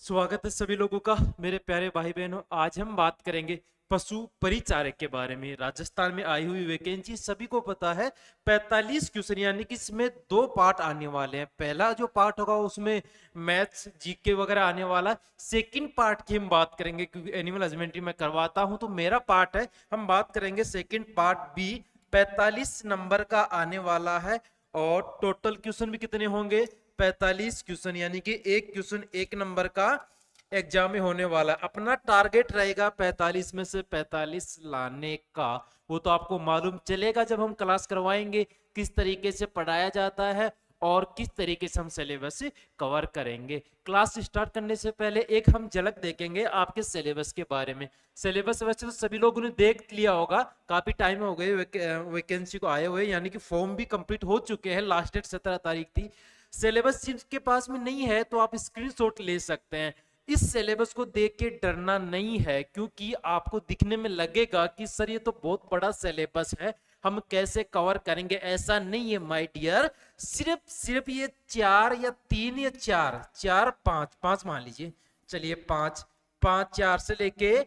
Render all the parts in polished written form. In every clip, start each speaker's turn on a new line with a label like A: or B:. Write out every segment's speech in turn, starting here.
A: स्वागत है सभी लोगों का मेरे प्यारे भाई बहनों। आज हम बात करेंगे पशु परिचारक के बारे में। राजस्थान में आई हुई वैकेंसी सभी को पता है 45 क्वेश्चन, यानी कि इसमें दो पार्ट आने वाले हैं। पहला जो पार्ट होगा उसमें मैथ्स जीके वगैरह आने वाला है। सेकंड पार्ट की हम बात करेंगे क्योंकि एनिमल हस्बेंड्री में करवाता हूं तो मेरा पार्ट है। हम बात करेंगे सेकंड पार्ट बी, 45 नंबर का आने वाला है। और टोटल क्वेश्चन भी कितने होंगे? 45 क्वेश्चन, यानी कि एक क्वेश्चन एक नंबर का एग्जाम में होने वाला है। अपना टारगेट रहेगा 45 में से 45 लाने का। वो तो आपको मालूम चलेगा जब हम क्लास करवाएंगे किस तरीके से पढ़ाया जाता है और किस तरीके से हम सिलेबस कवर करेंगे। क्लास स्टार्ट करने से पहले एक हम झलक देखेंगे आपके सिलेबस के बारे में। सिलेबस वैसे तो सभी लोगों ने देख लिया होगा, काफी टाइम हो गए वैकेंसी को आए हुए, यानी कि फॉर्म भी कंप्लीट हो चुके हैं। लास्ट डेट 17 तारीख थी। सिलेबस जिनके पास में नहीं है तो आप स्क्रीनशॉट ले सकते हैं। इस सिलेबस को देख के डरना नहीं है, क्योंकि आपको दिखने में लगेगा कि सर ये तो बहुत बड़ा सिलेबस है, हम कैसे कवर करेंगे। ऐसा नहीं है माय डियर। सिर्फ ये 4 या 3 या 4 5 मान लीजिए, चलिए 5 4 से लेके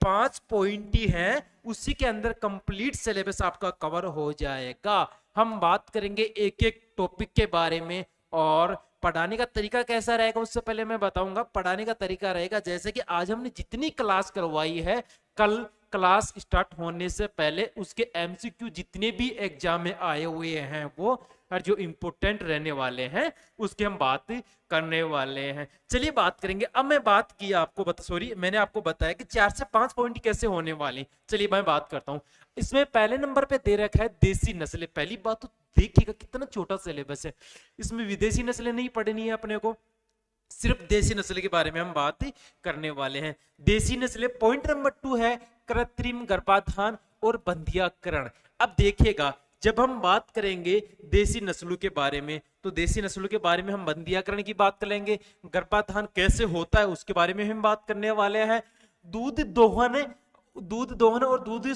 A: 5 पॉइंट ही हैं, उसी के अंदर कंप्लीट सिलेबस आपका कवर हो जाएगा। हम बात करेंगे एक एक टॉपिक के बारे में। और पढ़ाने का तरीका कैसा रहेगा उससे पहले मैं बताऊंगा। पढ़ाने का तरीका रहेगा जैसे कि आज हमने जितनी क्लास करवाई है, कल क्लास स्टार्ट होने से पहले उसके एमसीक्यू जितने भी एग्जाम में आए हुए हैं वो और जो इंपोर्टेंट रहने वाले हैं उसकी हम बात करने वाले हैं। चलिए बात करेंगे। अब मैं बात की आपको मैंने आपको बताया कि 4 से 5 पॉइंट कैसे होने वाले। चलिए मैं बात करता हूं। इसमें पहले नंबर पे दे रखा है देसी नस्लें। पहली बात तो देखिएगा कितना छोटा सिलेबस है, इसमें विदेशी नस्लें नहीं पढ़नी है अपने को, सिर्फ देसी नस्ल के बारे में हम बात करने वाले हैं। देसी नस्लें। पॉइंट नंबर 2 है कृत्रिम गर्भाधान और बंधियाकरण। अब देखिएगा जब हम बात करेंगे देसी नस्लों के बारे में तो देसी नस्लों के बारे में हम बंधियाकरण की बात करेंगे, गर्भाधान कैसे होता है उसके बारे में हम बात करने वाले हैं। दूध दोहन और दूध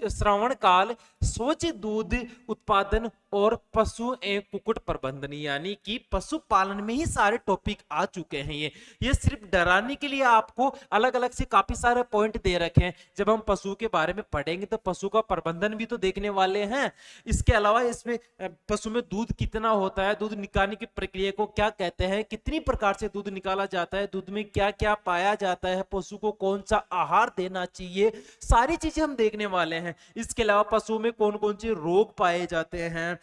A: श्रावण काल, स्वच्छ दूध उत्पादन और पशु एवं कुक्कुट प्रबंधन, यानी कि पशुपालन में ही सारे टॉपिक आ चुके हैं। ये सिर्फ डराने के लिए आपको अलग अलग से काफी सारे पॉइंट दे रखे हैं। जब हम पशु के बारे में पढ़ेंगे तो पशु का प्रबंधन भी तो देखने वाले हैं। इसके अलावा इसमें पशु में दूध कितना होता है, दूध निकालने की प्रक्रिया को क्या कहते हैं, कितनी प्रकार से दूध निकाला जाता है, दूध में क्या क्या पाया जाता है, पशु को कौन सा आहार देना चाहिए, सारी चीजें हम देखने वाले हैं। इसके अलावा पशुओं में कौन कौन से रोग पाए जाते हैं,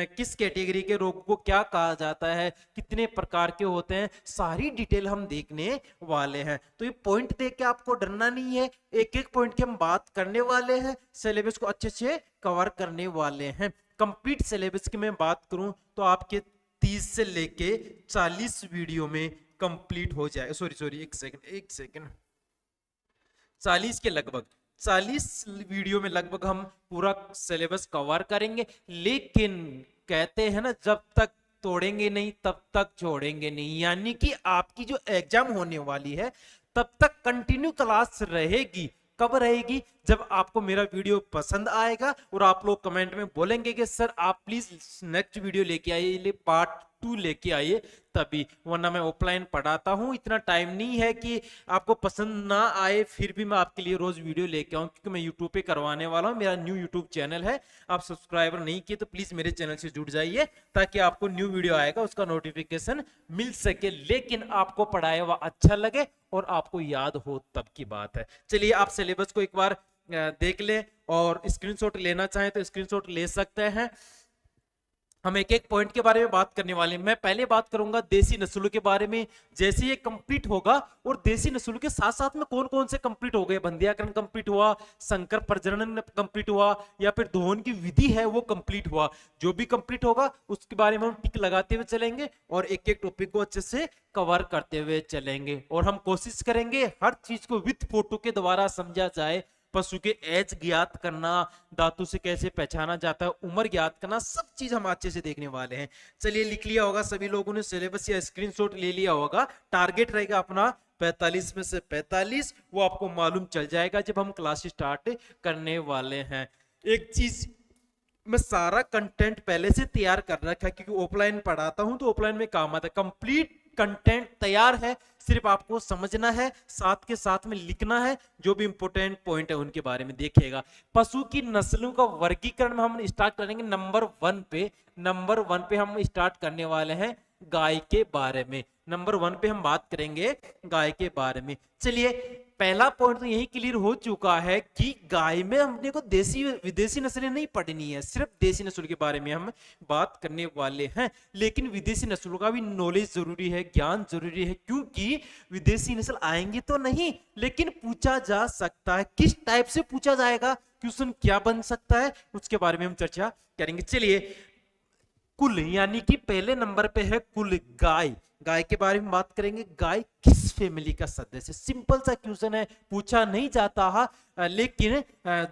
A: किस कैटेगरी के रोग को क्या कहा जाता है, कितने प्रकार के होते हैं, सारी डिटेल हम देखने वाले हैं। तो ये पॉइंट देख के आपको डरना नहीं है, एक एक पॉइंट की हम बात करने वाले हैं, सिलेबस को अच्छे से कवर करने वाले हैं। कंप्लीट सिलेबस की मैं बात करूं तो आपके 30 से लेके 40 वीडियो में कंप्लीट हो जाए। सॉरी एक सेकंड 40 के लगभग 40 वीडियो में लगभग हम पूरा सिलेबस कवर करेंगे। लेकिन कहते हैं ना, जब तक तोड़ेंगे नहीं तब तक छोड़ेंगे नहीं, यानी कि आपकी जो एग्जाम होने वाली है तब तक कंटिन्यू क्लास रहेगी। कब रहेगी? जब आपको मेरा वीडियो पसंद आएगा और आप लोग कमेंट में बोलेंगे कि सर आप प्लीज नेक्स्ट वीडियो लेके आइए, पार्ट 2 लेके आइए, तभी। वरना मैं ऑफलाइन पढ़ाता हूं, इतना टाइम नहीं है कि आपको पसंद ना आए फिर भी मैं आपके लिए रोज वीडियो लेके आऊं, क्योंकि मैं यूट्यूब पे करवाने वाला हूं। मेरा न्यू यूट्यूब चैनल है, आप सब्सक्राइबर नहीं किए तो प्लीज मेरे चैनल से जुड़ जाइए ताकि आपको न्यू वीडियो आएगा उसका नोटिफिकेशन मिल सके। लेकिन आपको पढ़ाया हुआ अच्छा लगे और आपको याद हो तब की बात है। चलिए आप सिलेबस को एक बार देख लें और स्क्रीनशॉट लेना चाहें तो स्क्रीनशॉट ले सकते हैं। हम एक एक पॉइंट के बारे में बात करने वाले हैं। मैं पहले बात करूंगा देसी नस्लों के बारे में, जैसे ये कंप्लीट होगा। और देसी नस्लों के साथ साथ में कौन कौन से कंप्लीट हो गए, बंधियाकरण कंप्लीट हुआ, संकर प्रजनन कंप्लीट हुआ, या फिर दोहन की विधि है वो कंप्लीट हुआ। जो भी कंप्लीट होगा उसके बारे में हम टिक लगाते हुए चलेंगे और एक एक टॉपिक को अच्छे से कवर करते हुए चलेंगे। और हम कोशिश करेंगे हर चीज को विथ फोटो के द्वारा समझा जाए। पशु के एज ज्ञात करना, धातु से कैसे पहचाना जाता है, उम्र ज्ञात करना, सब चीज हम अच्छे से देखने वाले हैं। चलिए लिख लिया होगा सभी लोगों ने सिलेबस या स्क्रीनशॉट ले लिया होगा। टारगेट रहेगा अपना 45 में से 45, वो आपको मालूम चल जाएगा जब हम क्लास स्टार्ट करने वाले हैं। एक चीज मैं सारा कंटेंट पहले से तैयार कर रखा है, क्योंकि ऑफलाइन पढ़ाता हूं तो ऑफलाइन में काम आता है। कंप्लीट कंटेंट तैयार है, सिर्फ आपको समझना है, साथ के साथ में लिखना है, जो भी इंपॉर्टेंट पॉइंट है उनके बारे में देखिएगा। पशु की नस्लों का वर्गीकरण में हम स्टार्ट करेंगे नंबर वन पे हम स्टार्ट करने वाले हैं गाय के बारे में। नंबर 1 पे हम बात करेंगे गाय के बारे में। चलिए, पहला पॉइंट तो यही क्लियर हो चुका है कि गाय में हमने को देसी विदेशी नस्लें नहीं पढ़नी है, सिर्फ देसी नस्ल के बारे में हम बात करने वाले हैं। लेकिन विदेशी नस्लों का भी नॉलेज जरूरी है, ज्ञान जरूरी है, क्योंकि विदेशी नस्ल आएंगे तो नहीं, लेकिन पूछा जा सकता है। किस टाइप से पूछा जाएगा, क्वेश्चन क्या बन सकता है, उसके बारे में हम चर्चा करेंगे। चलिए, कुल, यानी कि पहले नंबर पे है कुल। गाय के बारे में बात करेंगे। गाय किस फैमिली का सदस्य? सिंपल सा क्वेश्चन है, पूछा नहीं जाता है, लेकिन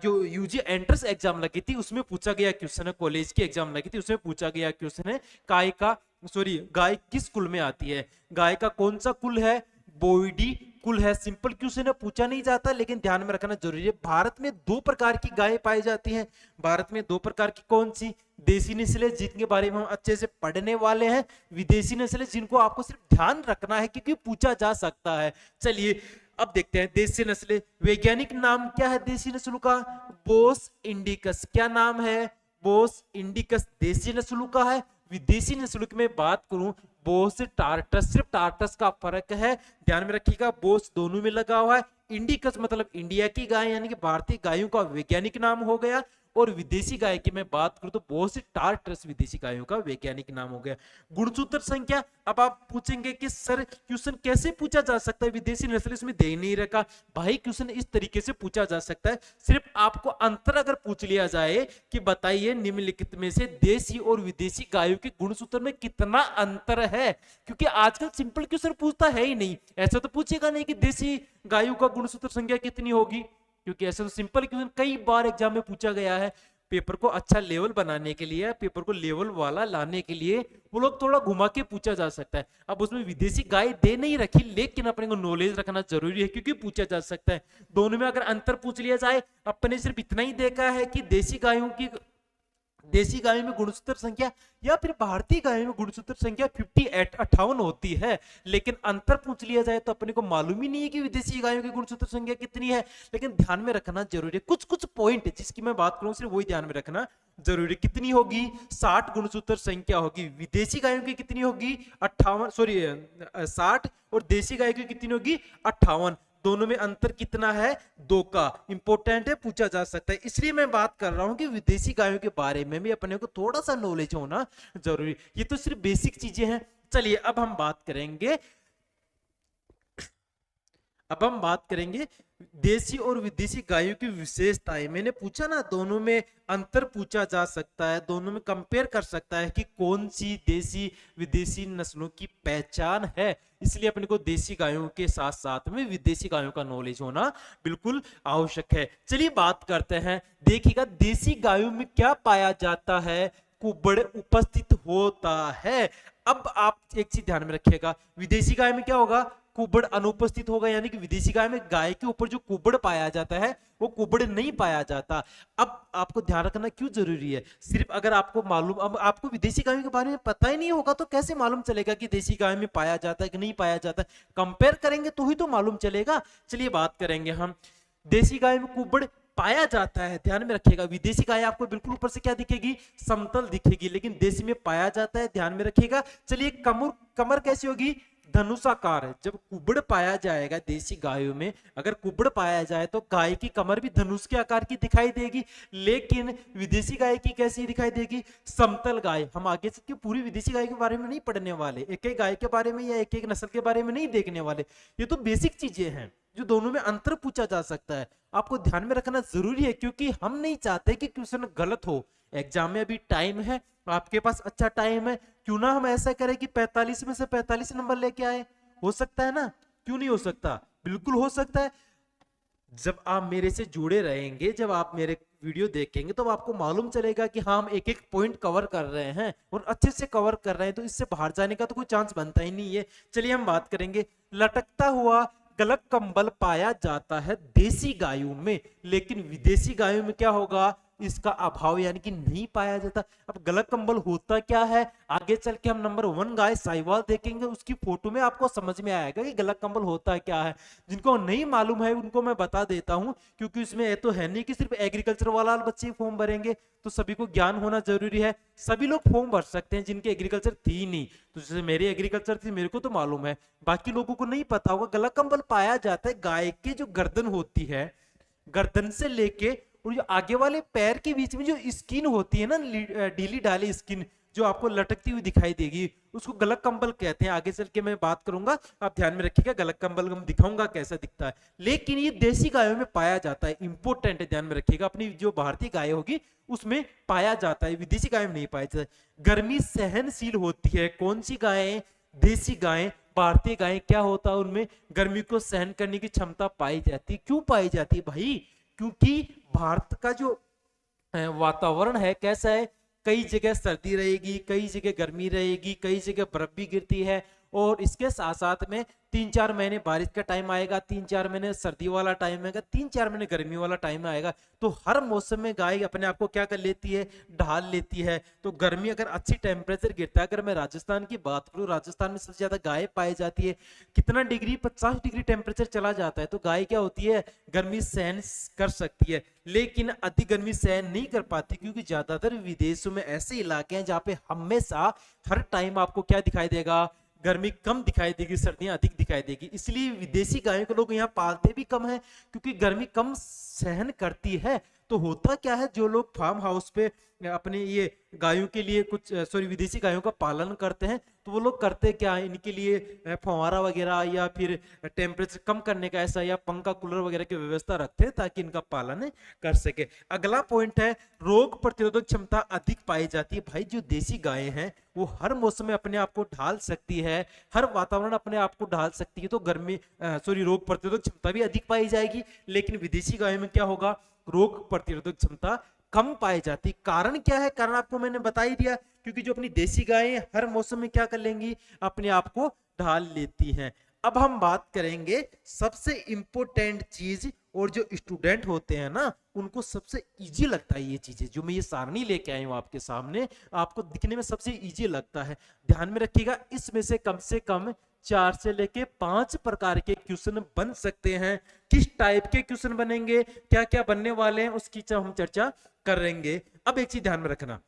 A: जो यूजी एंट्रेंस एग्जाम लगी थी उसमें पूछा गया क्वेश्चन है, कॉलेज की एग्जाम लगी थी उसमें पूछा गया क्वेश्चन है, गाय किस कुल में आती है? गाय का कौन सा कुल है? बोइडी कुल है। सिंपल क्वेश्चन है, पूछा नहीं जाता, लेकिन ध्यान में रखना जरूरी है। भारत में 2 प्रकार की गायें पाई जाती हैं। भारत में 2 प्रकार की, कौन सी? देसी नस्लें, जिनके बारे में हम अच्छे से पढ़ने वाले हैं। विदेशी नस्लें, जिनको आपको सिर्फ ध्यान रखना है क्योंकि पूछा जा सकता है। चलिए, अब देखते हैं देसी नस्लें। वैज्ञानिक नाम क्या है देसी नस्लों का? बोस इंडिकस। क्या नाम है? बोस इंडिकस देसी नस्लों का है। विदेशी नस्लों की मैं बात करूं, बोस टार्टस, सिर्फ टार्टस का फर्क है, ध्यान में रखिएगा। बोस दोनों में लगा हुआ है। इंडिकस मतलब इंडिया की गाय, यानी कि भारतीय गायों का वैज्ञानिक नाम हो गया। और विदेशी गाय की मैं बात करूं तो बोस टार्टस विदेशी गायों का वैज्ञानिक नाम हो गया। गुणसूत्र संख्या, अब आप पूछेंगे कि सर क्वेश्चन कैसे पूछा जा सकता है, विदेशी नस्ल इसमें दे नहीं रखा। भाई, क्वेश्चन इस तरीके से पूछा जा सकता है, सिर्फ आपको अंतर अगर पूछ लिया जाए कि बताइए निम्नलिखित में से देसी और विदेशी गायों के गुणसूत्र में कितना अंतर है, क्योंकि आजकल सिंपल क्वेश्चन पूछता है ही नहीं। ऐसा तो पूछेगा नहीं कि देसी गायों का गुणसूत्र संख्या कितनी होगी, क्योंकि ऐसा तो सिंपल क्वेश्चन कई बार एग्जाम में पूछा गया है। पेपर को अच्छा लेवल बनाने के लिए, पेपर को लेवल वाला लाने के लिए वो लोग थोड़ा घुमा के पूछा जा सकता है। अब उसमें विदेशी गाय दे नहीं रखी, लेकिन अपने को नॉलेज रखना जरूरी है क्योंकि पूछा जा सकता है। दोनों में अगर अंतर पूछ लिया जाए, अपने सिर्फ इतना ही देखा है कि देसी गायों में गुणसूत्र संख्या या फिर भारतीय गायों में गुणसूत्र संख्या 58 होती है, लेकिन अंतर पूछ लिया जाए तो अपने को मालूम ही नहीं है कि विदेशी गायों की गुणसूत्र संख्या कितनी है। लेकिन ध्यान में रखना जरूरी है, कुछ कुछ पॉइंट जिसकी मैं बात करूं सिर्फ वही ध्यान में रखना जरूरी। कितनी होगी? 60 गुणसूत्र संख्या होगी। विदेशी गायों की कितनी होगी? 60, और देसी गायों की कितनी होगी? 58। दोनों में अंतर कितना है? 2 का। इंपॉर्टेंट है, पूछा जा सकता है, इसलिए मैं बात कर रहा हूं कि विदेशी गायों के बारे में भी अपने को थोड़ा सा नॉलेज होना जरूरी। ये तो सिर्फ बेसिक चीजें हैं। चलिए, अब हम बात करेंगे देसी और विदेशी गायों की विशेषताएं। मैंने पूछा ना, दोनों में अंतर पूछा जा सकता है, दोनों में कंपेयर कर सकता है कि कौन सी देसी विदेशी नस्लों की पहचान है। इसलिए अपने को देसी गायों के साथ साथ में विदेशी गायों का नॉलेज होना बिल्कुल आवश्यक है। चलिए बात करते हैं, देखिएगा देसी गायों में क्या पाया जाता है? कुबड़ उपस्थित होता है। अब आप एक चीज ध्यान में रखिएगा, विदेशी गाय में क्या होगा? कुबड़ अनुपस्थित होगा, यानी कि विदेशी गाय में गाय के ऊपर जो कुबड़ पाया जाता है वो कुबड़ नहीं पाया जाता। अब आपको ध्यान रखना क्यों जरूरी है, सिर्फ अगर आपको मालूम, अब आपको विदेशी गायों के बारे में पता ही नहीं होगा तो कैसे मालूम चलेगा कि देसी गाय में पाया जाता है कि नहीं पाया जाता? कंपेयर करेंगे तो ही तो मालूम चलेगा। चलिए बात करेंगे हम, देसी गाय में कुबड़ पाया जाता है, ध्यान में रखिएगा। विदेशी गाय आपको बिल्कुल ऊपर से क्या दिखेगी? समतल दिखेगी, लेकिन देसी में पाया जाता है, ध्यान में रखिएगा। चलिए, कमर कैसी होगी? धनुषाकार है। जब कुबड़ पाया जाएगा देसी गायों में, अगर कुबड़ पाया जाए तो गाय की कमर भी धनुष के आकार की दिखाई देगी, लेकिन विदेशी गाय की कैसी दिखाई देगी? समतल गाय। हम आगे से क्यों पूरी विदेशी गाय के बारे में नहीं पढ़ने वाले, एक एक गाय के बारे में या एक एक नस्ल के बारे में नहीं देखने वाले। ये तो बेसिक चीजें हैं जो दोनों में अंतर पूछा जा सकता है, आपको ध्यान में रखना जरूरी है, क्योंकि हम नहीं चाहते कि क्वेश्चन गलत हो। एग्जाम में अभी टाइम है, आपके पास अच्छा टाइम है, क्यों ना हम ऐसा करें कि 45 में से 45 नंबर लेके आए। हो सकता है ना? क्यों नहीं हो सकता? बिल्कुल हो सकता है। जब आप मेरे से जुड़े रहेंगे, जब आप मेरे वीडियो देखेंगे तो आपको मालूम चलेगा कि हाँ, हम एक एक पॉइंट कवर कर रहे हैं और अच्छे से कवर कर रहे हैं, तो इससे बाहर जाने का तो कोई चांस बनता ही नहीं है। चलिए हम बात करेंगे, लटकता हुआ गलत कंबल पाया जाता है देसी गायों में, लेकिन विदेशी गायों में क्या होगा? इसका अभाव यानी कि नहीं पाया जाता। अब गलत कंबल होता क्या है, आगे चल के हम नंबर 1 गाय साहिवाल देखेंगे, उसकी फोटो में आपको समझ में आएगा कि गलत कंबल होता क्या है। जिनको नहीं मालूम है उनको मैं बता देता हूं, क्योंकि इसमें ये तो है नहीं कि सिर्फ एग्रीकल्चर वाला बच्चे फॉर्म भरेंगे, तो सभी को ज्ञान होना जरूरी है। सभी लोग फॉर्म भर सकते हैं जिनके एग्रीकल्चर थी नहीं, तो जैसे मेरी एग्रीकल्चर थी, मेरे को तो मालूम है, बाकी लोगों को नहीं पता होगा। गला कंबल पाया जाता है गाय के जो गर्दन होती है, गर्दन से लेके और जो आगे वाले पैर के बीच में जो स्किन होती है ना, ढीली ढाली स्किन जो आपको लटकती हुई दिखाई देगी, उसको गलत कंबल कहते हैं। आगे चल के मैं बात करूंगा, आप ध्यान में रखिएगा, गलत कंबल हम दिखाऊंगा कैसा दिखता है। लेकिन ये देसी गायों में पाया जाता है, इंपोर्टेंट है, ध्यान में रखिएगा। अपनी जो भारतीय गाय होगी उसमें पाया जाता है, विदेशी गायों में नहीं पाया जाता है। गर्मी सहनशील होती है कौन सी गायें, देसी गायें। भारतीय गायें क्या होता है, उनमें गर्मी को सहन करने की क्षमता पाई जाती है। क्यों पाई जाती है भाई, क्योंकि भारत का जो वातावरण है कैसा है, कई जगह सर्दी रहेगी, कई जगह गर्मी रहेगी, कई जगह बर्फ भी गिरती है, और इसके साथ साथ में 3-4 महीने बारिश का टाइम आएगा, 3-4 महीने सर्दी वाला टाइम आएगा, 3-4 महीने गर्मी वाला टाइम आएगा। तो हर मौसम में गाय अपने आप को क्या कर लेती है, ढाल लेती है। तो गर्मी अगर अच्छी टेम्परेचर गिरता है, अगर मैं राजस्थान की बात करूं, राजस्थान में सबसे ज्यादा गाय पाई जाती है। कितना डिग्री, 50 डिग्री टेम्परेचर चला जाता है, तो गाय क्या होती है, गर्मी सहन कर सकती है, लेकिन अधिक गर्मी सहन नहीं कर पाती, क्योंकि ज्यादातर विदेशों में ऐसे इलाके हैं जहां पे हमेशा हर टाइम आपको क्या दिखाई देगा, गर्मी कम दिखाई देगी, सर्दियां अधिक दिखाई देगी। इसलिए विदेशी गायों को लोग यहाँ पालते भी कम है, क्योंकि गर्मी कम सहन करती है। तो होता क्या है, जो लोग फार्म हाउस पे अपने ये गायों के लिए कुछ विदेशी गायों का पालन करते हैं, तो वो लोग करते क्या है, इनके लिए फव्वारा वगैरह या फिर टेम्परेचर कम करने का ऐसा या पंखा कूलर वगैरह की व्यवस्था रखते हैं, ताकि इनका पालन कर सके। अगला पॉइंट है, रोग प्रतिरोधक क्षमता अधिक पाई जाती है। भाई जो देसी गायें हैं वो हर मौसम में अपने आप को ढाल सकती है, हर वातावरण अपने आप को ढाल सकती है, तो रोग प्रतिरोधक क्षमता भी अधिक पाई जाएगी। लेकिन विदेशी गायों में क्या होगा, रोग प्रतिरोधक क्षमता कम पाई जाती। कारण क्या है, कारण आपको मैंने बता ही दिया, क्योंकि जो अपनी देसी गायें हर मौसम में क्या कर लेंगी, अपने आप को ढाल लेती हैं। अब हम बात करेंगे सबसे इंपॉर्टेंट चीज, और जो स्टूडेंट होते हैं ना, उनको सबसे इजी लगता है ये चीजें, जो मैं ये सारणी लेके आई हूं आपके सामने, आपको दिखने में सबसे इजी लगता है। ध्यान में रखिएगा, इसमें से कम 4 से लेके 5 प्रकार के क्वेश्चन बन सकते हैं। किस टाइप के क्वेश्चन बनेंगे, क्या क्या बनने वाले हैं, उसकी हम चर्चा करेंगे। अब एक चीज ध्यान में रखना,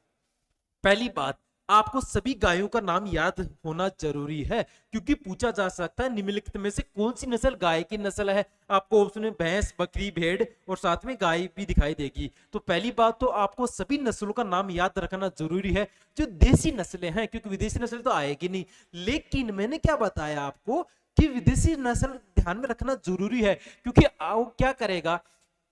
A: पहली बात, आपको सभी गायों का नाम याद होना जरूरी है, क्योंकि पूछा जा सकता है निम्नलिखित में से कौन सी नस्ल गाय की नस्ल है। आपको ऑप्शन में भैंस, बकरी, भेड़ और साथ में गाय भी दिखाई देगी। तो पहली बात तो आपको सभी नस्लों का नाम याद रखना जरूरी है, जो देसी नस्लें हैं, क्योंकि विदेशी नस्ल तो आएगी नहीं। लेकिन मैंने क्या बताया आपको कि विदेशी नस्ल ध्यान में रखना जरूरी है, क्योंकि वो क्या करेगा,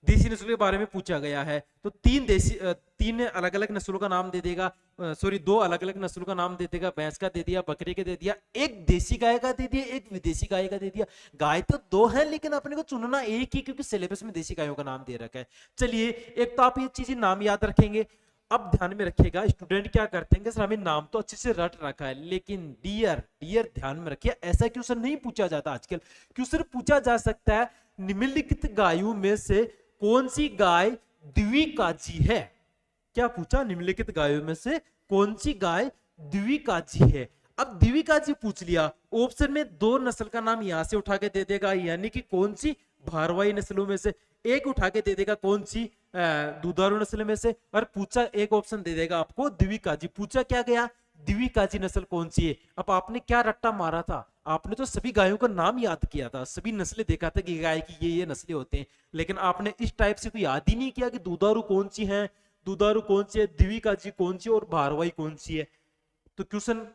A: देसी नस्लों के बारे में पूछा गया है, तो तीन अलग अलग नस्लों का नाम दे देगा, 2 अलग अलग नस्लों का नाम दे देगा, भैंस का दे दिया, बकरी का दे दिया, एक देसी गाय का दे दिया, एक विदेशी गाय का दे दिया। गाय तो 2 है, लेकिन अपने को चुनना एक ही, क्योंकि सिलेबस में देसी गायों का नाम दे रखा है। चलिए, एक तो आप ये चीजें नाम याद रखेंगे। अब ध्यान में रखिएगा, स्टूडेंट क्या करते हैं, हमें नाम तो अच्छे से रट रखा है, लेकिन डियर ध्यान में रखिए, ऐसा क्वेश्चन नहीं पूछा जाता आजकल। क्वेश्चन पूछा जा सकता है, निम्नलिखित गायों में से कौन सी गाय द्विकाजी है। क्या पूछा, निम्नलिखित गायों में से कौन सी गाय द्विकाजी है। अब द्विकाजी पूछ लिया, ऑप्शन में 2 नस्ल का नाम यहां से उठा के दे देगा, यानी कि कौन सी भारवाही नस्लों में से, एक उठा के दे देगा कौन सी दुधारू नस्ल में से, और पूछा एक ऑप्शन दे देगा आपको द्विकाजी। पूछा क्या गया, द्विकाजी नस्ल कौन सी है। अब आपने क्या रट्टा मारा था, आपने तो सभी गायों का नाम याद किया था, सभी नस्लें देखा था कि गाय की ये नस्लें होते हैं, लेकिन आपने इस टाइप से तो याद ही नहीं किया कि दुधारू कौन सी है, दुधारू कौन सी है, द्विकाजी कौन सी और भारवाही कौन सी है। तो क्वेश्चन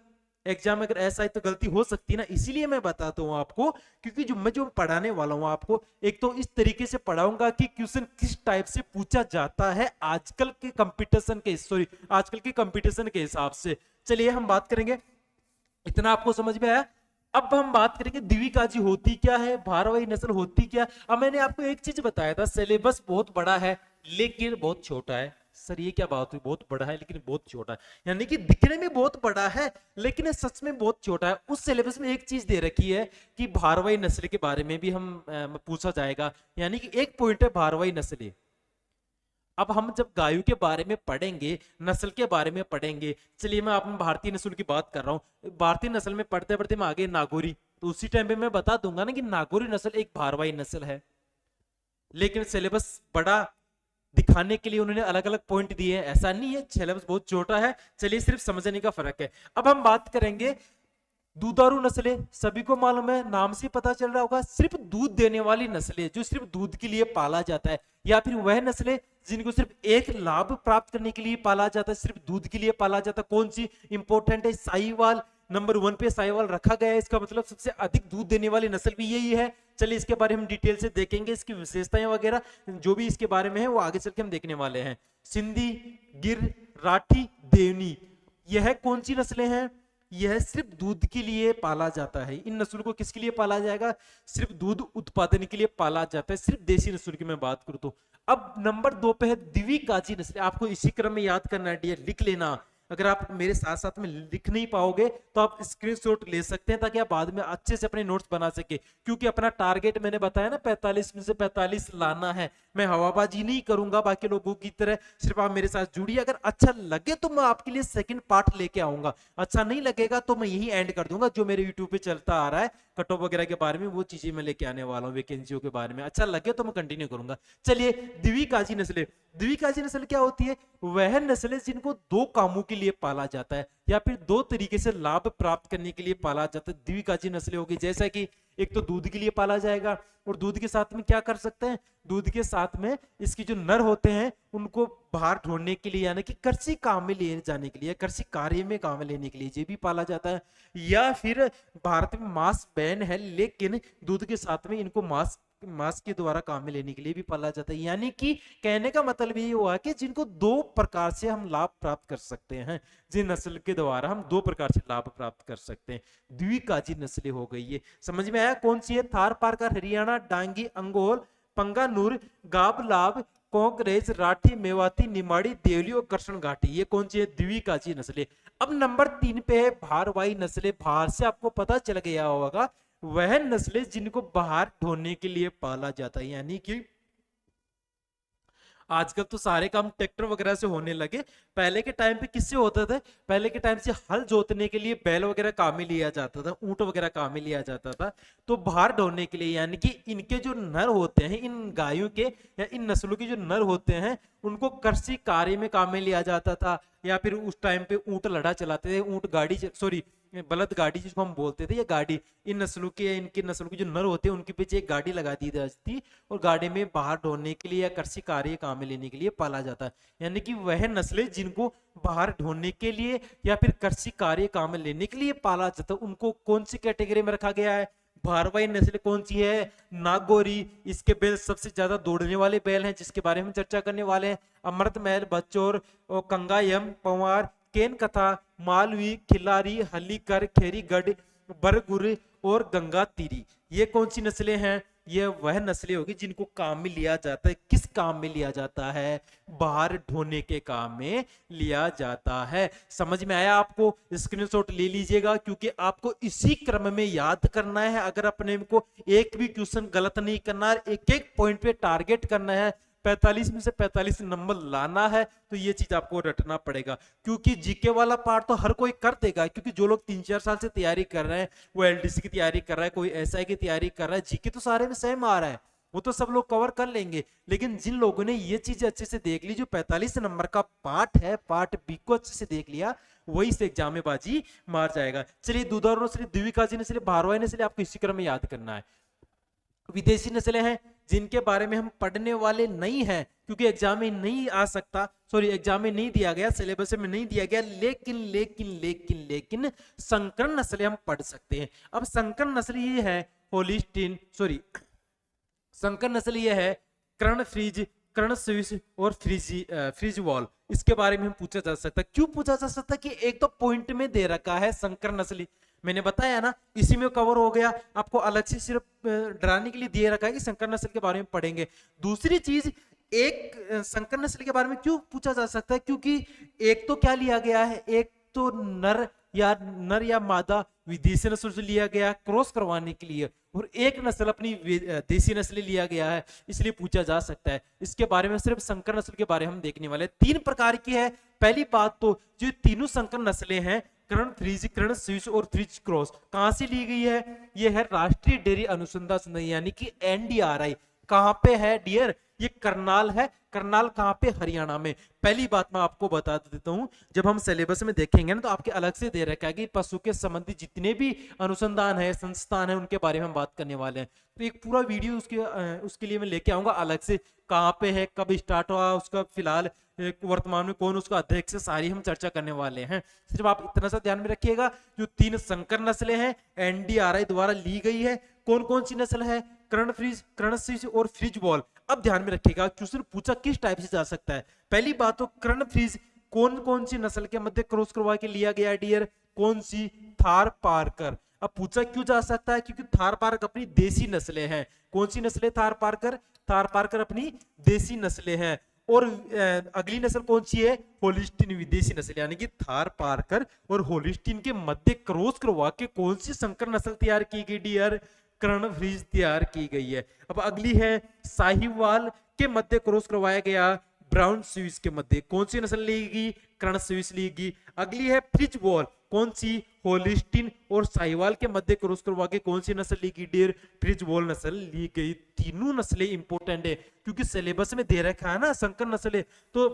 A: एग्जाम में अगर ऐसा है तो गलती हो सकती है ना, इसीलिए मैं बताता हूं आपको, क्योंकि जो पढ़ाने वाला हूं आपको, एक तो इस तरीके से पढ़ाऊंगा कि क्वेश्चन किस टाइप से पूछा जाता है आजकल के कंपटीशन के हिसाब से। चलिए हम बात करेंगे, इतना आपको समझ में आया। अब हम बात करेंगे द्विकाजी होती क्या है, भारवाही नस्ल होती क्या। अब मैंने आपको एक चीज बताया था, सिलेबस बहुत बड़ा है लेकिन बहुत छोटा है। सर ये क्या बात हुई, बहुत बड़ा है लेकिन बहुत छोटा है, यानी कि दिखने में बहुत बड़ा है लेकिन सच में बहुत छोटा है। उस सिलेबस में एक चीज दे रखी है कि भारवाही नस्ल के बारे में भी हम पूछा जाएगा, यानी कि एक पॉइंट है भारवाही नस्लें। अब हम जब गायों के बारे में पढ़ेंगे, नस्ल के बारे में पढ़ेंगे, चलिए मैं आप भारतीय नस्ल की बात कर रहा हूँ, भारतीय नस्ल में पढ़ते पढ़ते मैं आगे नागौरी, तो उसी टाइम पे मैं बता दूंगा ना कि नागौरी नस्ल एक भारवाही नस्ल है। लेकिन सिलेबस बड़ा दिखाने के लिए उन्होंने अलग अलग पॉइंट दिए हैं, ऐसा नहीं है, सिलेबस बहुत छोटा है, चलिए सिर्फ समझने का फर्क है। अब हम बात करेंगे दूधारू नस्लें, सभी को मालूम है, नाम से पता चल रहा होगा, सिर्फ दूध देने वाली नस्लें जो सिर्फ दूध के लिए पाला जाता है, या फिर वह नस्लें जिनको सिर्फ एक लाभ प्राप्त करने के लिए पाला जाता है, सिर्फ दूध के लिए पाला जाता है। कौन सी इंपॉर्टेंट है? साहिवाल, नंबर 1 पे साहिवाल रखा गया है, इसका मतलब सबसे अधिक दूध देने वाली नस्ल भी यही है। चलिए इसके बारे में हम डिटेल से देखेंगे, इसकी विशेषताएं वगैरह जो भी इसके बारे में है वो आगे चल के हम देखने वाले हैं। सिंधी, गिर, राठी, देवनी, यह कौन सी नस्लें हैं? यह सिर्फ दूध के लिए पाला जाता है। इन नस्लों को किसके लिए पाला जाएगा? सिर्फ दूध उत्पादन के लिए पाला जाता है, सिर्फ देसी नस्ल की मैं बात करूं तो। अब नंबर 2 पे है द्विकाजी नस्ल, आपको इसी क्रम में याद करना है डियर, लिख लेना। अगर आप मेरे साथ साथ में लिख नहीं पाओगे तो आप स्क्रीनशॉट ले सकते हैं, ताकि आप बाद में अच्छे से अपने नोट्स बना सके, क्योंकि अपना टारगेट मैंने बताया ना 45 में से 45 लाना है। मैं हवाबाजी नहीं करूंगा बाकी लोगों की तरह, सिर्फ आप मेरे साथ जुड़िए। अगर अच्छा लगे तो मैं आपके लिए सेकंड पार्ट लेके आऊंगा, अच्छा नहीं लगेगा तो मैं यही एंड कर दूंगा। जो मेरे यूट्यूब पे चलता आ रहा है कट ऑफ वगैरह के बारे में, वो चीजें मैं लेके आने वाला हूँ, वैकेंसियों के बारे में अच्छा लगे तो मैं कंटिन्यू करूंगा। चलिए द्विकाजी नस्लें, द्विकाजी नस्ल क्या होती है? वह नस्लें जिनको दो कामों के लिए पाला जाता है या फिर दो तरीके से लाभ प्राप्त करने के लिए पाला जाता है, द्विकाजी नस्लें होगी। जैसा कि एक तो दूध के लिए पाला जाएगा, और दूध के साथ में क्या कर सकते हैं? दूध के साथ में इसकी जो नर होते हैं उनको बाहर ढूंढने के लिए, यानी कि कृषि काम में ले जाने के लिए, कृषि कार्य में काम में लेने के लिए ये भी पाला जाता है। या फिर भारत में मांस बैन है, लेकिन दूध के साथ में इनको मांस के द्वारा काम में लेने के लिए भी पाला जाता है। यानी कि कहने का मतलब ये हुआ कि जिनको दो प्रकार से हम लाभ प्राप्त कर सकते हैं, जिन नस्ल के द्वारा हम दो प्रकार से लाभ प्राप्त कर सकते हैं, द्विकाजी नस्लें हो गई। ये समझ में आया? कौन सी है? थार पारकर, हरियाणा, डांगी, अंगोल, पंगानूर, गाबलाब, कांकरेज, राठी, मेवाती, निमाड़ी, देवली और कृष्ण घाटी, ये कौन सी है? द्विकाजी नस्लें। अब नंबर 3 पे है भारवाही नस्लें। बाहर से आपको पता चल गया होगा, वह नस्लें जिनको बाहर ढोने के लिए पाला जाता है, यानी कि आजकल तो सारे काम ट्रैक्टर वगैरह से होने लगे। पहले के टाइम पे किससे होता था? पहले के टाइम से हल जोतने के लिए बैल वगैरह काम में लिया जाता था, ऊंट वगैरह काम में लिया जाता था। तो बाहर ढोने के लिए, यानी कि इनके जो नर होते हैं, इन गायों के या इन नस्लों के जो नर होते हैं, उनको कृषि कार्य में काम में लिया जाता था। या फिर उस टाइम पे ऊंट लड़ा चलाते थे, ऊंट गाड़ी, सॉरी बलद गाड़ी जिसको हम बोलते थे, ये गाड़ी इन नस्लों के, इनके नस्लों के जो नर होते हैं उनके पीछे एक गाड़ी लगा दी जाती, और गाड़ी में बाहर ढोने के लिए या कृषि कार्य काम में लेने के लिए पाला जाता है। यानी कि वह नस्लें जिनको बाहर ढोने के लिए या फिर कृषि कार्य काम में लेने के लिए पाला जाता है, उनको कौन सी कैटेगरी में रखा गया है? भारवाही नस्ल कौन सी है? नागौरी। इसके बैल सबसे ज्यादा दौड़ने वाले बैल हैं, जिसके बारे में चर्चा करने वाले हैं। अमृत महल, बच्चौर और कंगायम, पंवार, केन कथा, मालवी, खिलारी, हलीकर, खेरीगढ़, बरगुर और गंगा तीरी, ये कौन सी नस्लें हैं? ये वह नस्लें होगी जिनको काम में लिया जाता है। किस काम में लिया जाता है? बाहर ढोने के काम में लिया जाता है। समझ में आया आपको? स्क्रीनशॉट ले लीजिएगा, क्योंकि आपको इसी क्रम में याद करना है। अगर अपने को एक भी क्वेश्चन गलत नहीं करना है, एक एक पॉइंट पे टारगेट करना है, 45 में से 45 नंबर लाना है, तो ये चीज आपको रटना पड़ेगा। क्योंकि जीके वाला पार्ट तो हर कोई कर देगा, क्योंकि जो लोग 3-4 साल से तैयारी कर रहे हैं, वो एलडीसी की तैयारी कर रहा है, कोई एसआई की तैयारी कर रहा है, जीके तो सारे में सेम आ रहा है, वो तो सब लोग कवर कर लेंगे। लेकिन जिन लोगों ने ये चीज अच्छे से देख ली, जो 45 नंबर का पार्ट है, पार्ट बी को अच्छे से देख लिया, वही से एग्जाम में बाजी मार जाएगा। चलिए दूधारू नस्ल, द्विकाजी नस्ल, भारवाही नस्ल आपको इसी क्रम में याद करना है। विदेशी नस्लें हैं जिनके बारे में हम पढ़ने वाले नहीं हैं, क्योंकि एग्जाम में नहीं आ सकता, सॉरी एग्जाम में नहीं दिया गया, सिलेबस में नहीं दिया गया, लेकिन लेकिन लेकिन लेकिन संकर नस्लें हम पढ़ सकते हैं। अब संकर नस्ल ये है होलिस्टीन, सॉरी संकर नस्ल ये है कर्ण फ्रीज, कर्ण स्विस और फ्रीज वॉल। इसके बारे में हम पूछा जा सकता है। क्यों पूछा जा सकता है? कि एक तो पॉइंट में दे रखा है संकर नस्ल, मैंने बताया ना, इसी में कवर हो गया। आपको अलग से सिर्फ डराने के लिए दिए रखा है कि संकर नस्ल के बारे में पढ़ेंगे। दूसरी चीज, एक संकर नस्ल के बारे में क्यों पूछा जा सकता है? क्योंकि एक तो क्या लिया गया है, एक तो नर या नर या मादा विदेशी नस्ल से लिया गया क्रॉस करवाने के लिए, और एक नस्ल अपनी देसी नस्ल लिया गया है, इसलिए पूछा जा सकता है। इसके बारे में सिर्फ संकर नस्ल के बारे में हम देखने वाले हैं। 3 प्रकार की है। पहली बात तो जो तीनों संकर नस्लें हैं, कर्ण फ्रीज, कर्ण स्विस और फ्रीज क्रॉस, कहां से ली गई है? ये है राष्ट्रीय डेयरी अनुसंधान संस्थान यानी कि एनडीआरआई। कहां पे है डियर? ये करनाल है। करनाल कहां पे? हरियाणा में। पहली बात मैं आपको बता देता हूं, जब हम सिलेबस में देखेंगे ना तो आपके अलग से दे रखा है कि पशु के संबंधी जितने भी अनुसंधान है, संस्थान है, उनके बारे में हम बात करने वाले हैं। तो एक पूरा वीडियो उसके लिए मैं लेके आऊंगा अलग से, कहां पे है, कब स्टार्ट हुआ उसका, फिलहाल वर्तमान में कौन उसका अध्यक्ष है, सारी हम चर्चा करने वाले हैं। सिर्फ आप इतना सा ध्यान में रखिएगा, जो 3 संकर नस्लें हैं एनडीआरआई द्वारा ली गई है। कौन कौन सी नस्ल है? कर्ण फ्रीज, कर्ण स्विस और फ्रिज बॉल। अब ध्यान में रखिएगा, क्वेश्चन पूछा किस टाइप से जा सकता है। पहली बात तो कर्ण फ्रीज कौन कौन सी नस्ल के मध्य क्रॉस करवा के लिया गया डियर? कौन सी? थार पारकर। अब पूछा क्यों जा सकता है? क्योंकि थार पारकर अपनी देसी नस्लें हैं। कौन सी नस्लें? थार पारकर। थार पारकर अपनी देसी नस्लें हैं। और अगली नस्ल कौन सी है? होलिस्टीन विदेशी नस्ल, यानी कि थार पारकर और होलिस्टीन के मध्य क्रॉस करवा के कौन सी संकर नस्ल तैयार की गई डियर? कर्ण फ्रीज तैयार की गई है। अब अगली है साहिवाल के मध्य क्रॉस करवाया गया ब्राउन स्विस के मध्य, कौन सी नस्ल लेगी? कर्ण स्विस लेगी। अगली है फ्रिज बॉल, कौन सी? होलिस्टीन और साहिवाल के मध्य क्रॉस करवा के कौन सी नस्ल ली गई डियर? फ्रिज बॉल नस्ल ली गई। तीनों नस्लें इंपोर्टेंट है क्योंकि सिलेबस में दे रखा है ना संकर नस्लें, तो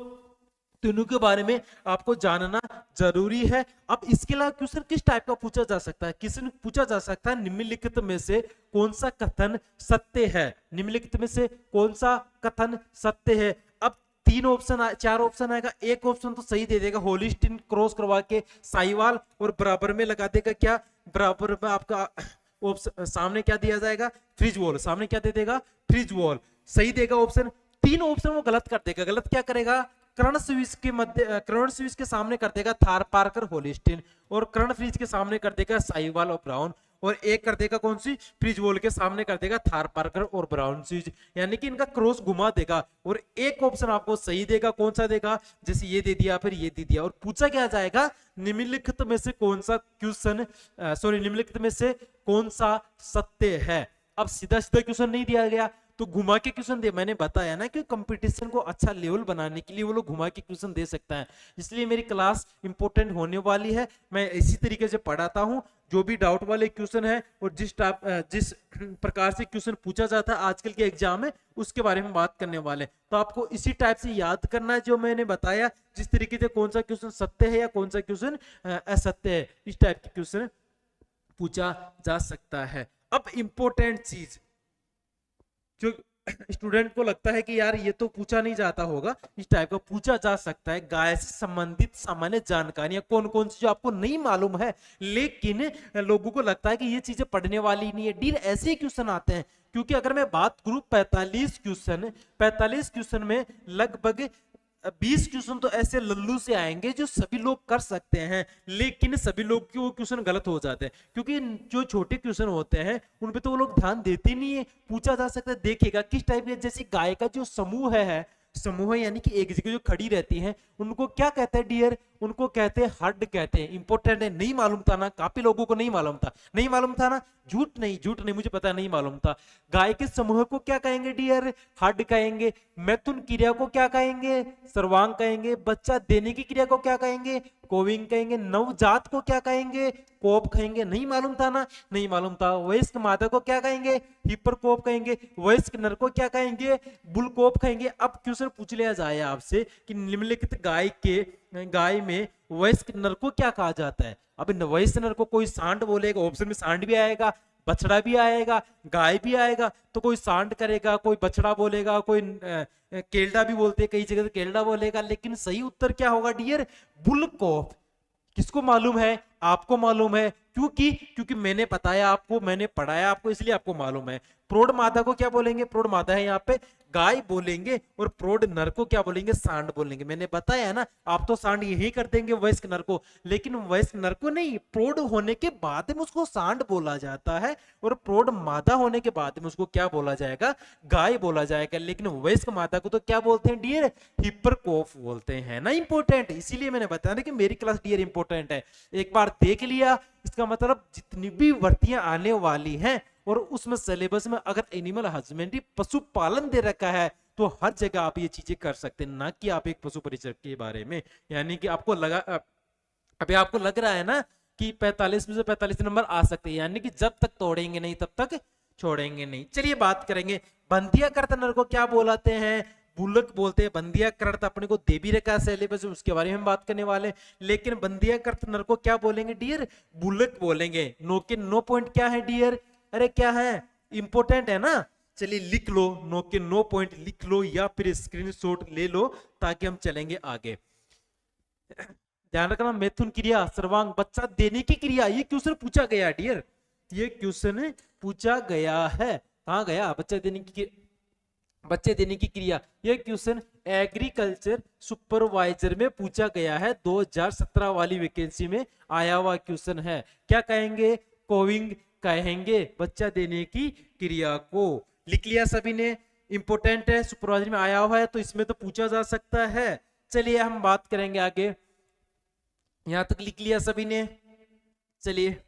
A: तीनों के बारे में आपको जानना जरूरी है। अब इसके अलावा क्वेश्चन किस टाइप का पूछा जा सकता है? क्वेश्चन पूछा जा सकता है निम्नलिखित में से कौन सा कथन सत्य है? निम्नलिखित में से कौन सा कथन सत्य है? अब 3 ऑप्शन, 4 ऑप्शन आएगा, एक ऑप्शन तो सही दे देगा, होलिस्टीन क्रॉस करवा के साहिवाल, और बराबर में लगा देगा क्या? बराबर में आपका ऑप्शन सामने क्या दिया जाएगा? Fridge ball. सामने क्या दे देगा? Fridge ball. सही देगा ऑप्शन। 3 ऑप्शन वो गलत कर देगा। गलत क्या करेगा? कर्ण स्विस के मध्य, कर्ण स्विस के सामने कर देगा थार पारकर होलिस्टीन, और कर्ण फ्रीज के सामने कर देगा साहिवाल और ब्राउन, और एक कर देगा कौन सी? फ्रिज बॉल के सामने कर देगा थार पारकर और ब्राउन स्विस, यानी कि इनका क्रॉस घुमा देगा। और एक ऑप्शन आपको सही देगा, कौन सा देगा? जैसे ये दे दिया, फिर ये दे दिया, और पूछा क्या जाएगा? निम्नलिखित में से कौन सा क्वेश्चन, सॉरी, निम्नलिखित में से कौन सा सत्य है? अब सीधा सीधा क्वेश्चन नहीं दिया गया, तो घुमा के क्वेश्चन दे। मैंने बताया ना कि कंपटीशन को अच्छा लेवल बनाने के लिए वो लोग घुमा के क्वेश्चन दे सकता है, इसलिए मेरी क्लास इंपॉर्टेंट होने वाली है। मैं इसी तरीके से पढ़ाता हूं। जो भी डाउट वाले क्वेश्चन है और जिस प्रकार से क्वेश्चन पूछा जाता है आजकल के एग्जाम में, उसके बारे में बात करने वाले। तो आपको इसी टाइप से याद करना है जो मैंने बताया, जिस तरीके से कौन सा क्वेश्चन सत्य है या कौन सा क्वेश्चन असत्य है, इस टाइप के क्वेश्चन पूछा जा सकता है। अब इंपॉर्टेंट चीज जो स्टूडेंट को लगता है कि यार ये तो पूछा नहीं जाता होगा, इस टाइप का पूछा जा सकता है। गाय से संबंधित सामान्य जानकारियां कौन कौन सी जो आपको नहीं मालूम है, लेकिन लोगों को लगता है कि ये चीजें पढ़ने वाली नहीं है। डील ऐसे ही क्वेश्चन आते हैं, क्योंकि अगर मैं बात करूं 45 क्वेश्चन में लगभग 20 क्वेश्चन तो ऐसे लल्लू से आएंगे जो सभी लोग कर सकते हैं, लेकिन सभी लोग के वो क्वेश्चन गलत हो जाते हैं, क्योंकि जो छोटे क्वेश्चन होते हैं उन पे तो वो लोग ध्यान देते नहीं है। पूछा जा सकता है, देखिएगा किस टाइप के, जैसे गाय का जो समूह है यानी कि एक जगह जो खड़ी रहती है, उनको क्या कहते हैं डियर? उनको कहते हैं हड कहते हैं। इंपॉर्टेंट है, नहीं मालूम था ना, काफी लोगों को नहीं मालूम था ना, झूठ नहीं, मुझे पता नहीं मालूम था। गाय के समूह को क्या कहेंगे डियर? हड कहेंगे। मैथुन क्रिया को क्या कहेंगे? सर्वांग कहेंगे। बच्चा देने की क्रिया को क्या कहेंगे? कोविंग कहेंगे। नवजात को क्या कहेंगे? कोप कहेंगे। नहीं मालूम था ना, नहीं मालूम था। वयस्क मादा को क्या कहेंगे? हिपर कोप कहेंगे। वयस्क नर को क्या कहेंगे? बुल कोप कहेंगे। अब क्वेश्चन पूछ लिया जाए आपसे कि निम्नलिखित गाय में वयस्क नर को क्या कहा जाता है? अब वयस्क नर को कोई सांड बोलेगा, ऑप्शन में सांड भी आएगा, बछड़ा भी आएगा, गाय भी आएगा, तो कोई सांड करेगा, कोई बछड़ा बोलेगा, कोई केल्डा भी बोलते हैं, कई जगह केल्डा बोलेगा, लेकिन सही उत्तर क्या होगा डियर? बुलकोप। किसको मालूम है? आपको मालूम है, क्योंकि मैंने बताया आपको, मैंने पढ़ाया आपको, इसलिए आपको मालूम है। प्रौढ़ मादा को क्या बोलेंगे? प्रौढ़ मादा है यहाँ पे गाय बोलेंगे, और प्रौढ़ नर को क्या बोलेंगे? सांड बोलेंगे। मैंने बताया है ना, आप तो सांड यही कर देंगे वयस्क नर को, लेकिन वयस्क नर को नहीं, प्रौढ़ होने के बाद में उसको सांड बोला जाता है, और प्रौढ़ मादा होने के बाद में उसको क्या बोला जाएगा? गाय बोला जाएगा। लेकिन वयस्क मादा को तो क्या बोलते हैं डियर? हिपरकोफ बोलते हैं ना। इंपॉर्टेंट, इसीलिए मैंने बताया ना कि मेरी क्लास डियर इंपॉर्टेंट है। एक बार पार्ट देख लिया, इसका मतलब जितनी भी भर्तियां आने वाली हैं और उसमें सिलेबस में अगर एनिमल हस्बेंड्री पशुपालन दे रखा है तो हर जगह आप ये चीजें कर सकते हैं, ना कि आप एक पशु परिचय के बारे में। यानी कि आपको लगा, अभी आपको लग रहा है ना कि 45 में से 45 नंबर आ सकते हैं, यानी कि जब तक तोड़ेंगे नहीं तब तक छोड़ेंगे नहीं। चलिए बात करेंगे बंदिया करत नर को क्या बोलाते हैं, बुलक बोलते हैं। बंदिया करत अपने को दे भी रखा है सिलेबस, उसके बारे में हम बात करने वाले, लेकिन बंदिया करत नर को क्या बोलेंगे डियर, बुलक बोलेंगे। नो के नो पॉइंट क्या है डियर, अरे क्या है, इंपोर्टेंट है ना। चलिए लिख लो, नो के नो पॉइंट लिख लो या फिर स्क्रीनशॉट ले लो ताकि हम चलेंगे आगे। ध्यान रखना, मैथुन क्रिया, सर्वांग, बच्चा देने की क्रिया, ये क्वेश्चन पूछा गया डियर, ये क्वेश्चन पूछा गया है। कहां गया, बच्चे देने की क्रिया, ये क्वेश्चन एग्रीकल्चर सुपरवाइजर में पूछा गया है, 2017 वाली वैकेंसी में आया हुआ क्वेश्चन है। क्या कहेंगे, कोविंग कहेंगे बच्चा देने की क्रिया को। लिख लिया सभी ने, इंपोर्टेंट है, सुपरवाइजर में आया हुआ है तो इसमें तो पूछा जा सकता है। चलिए हम बात करेंगे आगे, यहां तक लिख लिया सभी ने। चलिए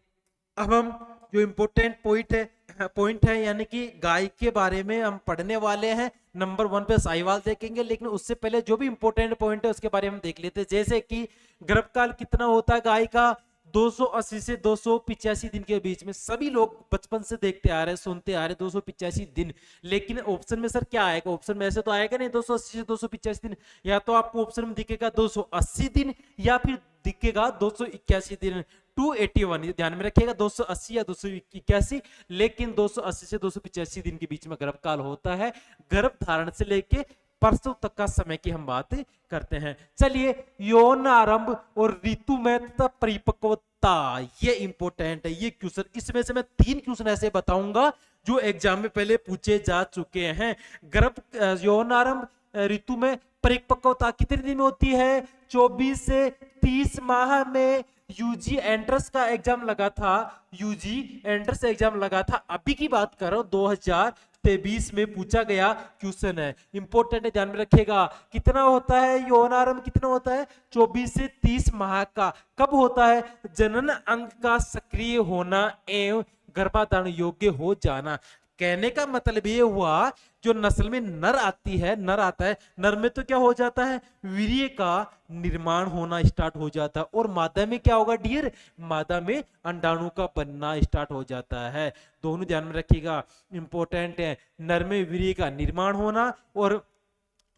A: अब हम जो इंपोर्टेंट पॉइंट है यानी कि गाय के बारे में हम पढ़ने वाले हैं। नंबर 1 पे साहिवाल देखेंगे, लेकिन उससे पहले जो भी इंपोर्टेंट पॉइंट है उसके बारे में हम देख लेते हैं। जैसे कि गर्भकाल कितना होता है गाय का, 280 से 285 दिन के बीच में। सभी लोग बचपन से देखते आ रहे हैं, सुनते आ रहे हैं 285 दिन, लेकिन ऑप्शन में सर क्या आएगा, ऑप्शन में ऐसे तो आएगा नहीं 280 से 285 दिन, या तो आपको ऑप्शन में दिखेगा 280 दिन या फिर दिखेगा 281 दिन, 281, ध्यान में रखिएगा 280 या 281, लेकिन 280 से 285 दिन के बीच में गर्भकाल होता है। गर्भ धारण से लेके प्रसव तक का समय की हम बात करते हैं। चलिए यौन आरंभ और ऋतु में तथा परिपक्वता, ये इंपोर्टेंट है ये क्वेश्चन। इसमें से मैं 3 क्वेश्चन ऐसे बताऊंगा जो एग्जाम में पहले पूछे जा चुके हैं। गर्भ यौन आरंभ ऋतु में परिपक्वता कितने दिन में होती है, 24 से 30 माह में। यूजी एंट्रेंस का एग्जाम लगा था, यूजी एंट्रेंस एग्जाम लगा था, अभी की बात कर रहा हूं 2023 में पूछा गया क्वेश्चन है, इंपोर्टेंट है, ध्यान में रखिएगा। कितना होता है यौन आरंभ, कितना होता है, 24 से 30 माह का। कब होता है, जनन अंग का सक्रिय होना एवं गर्भाधारण योग्य हो जाना। कहने का मतलब ये हुआ जो नस्ल में नर आती है, नर आता है, नर में तो क्या हो जाता है, वीर्य का निर्माण होना स्टार्ट हो जाता है, और मादा में क्या होगा डियर, मादा में अंडाणु का बनना स्टार्ट हो जाता है। दोनों ध्यान में रखिएगा, इंपॉर्टेंट है, नर में वीर्य का निर्माण होना और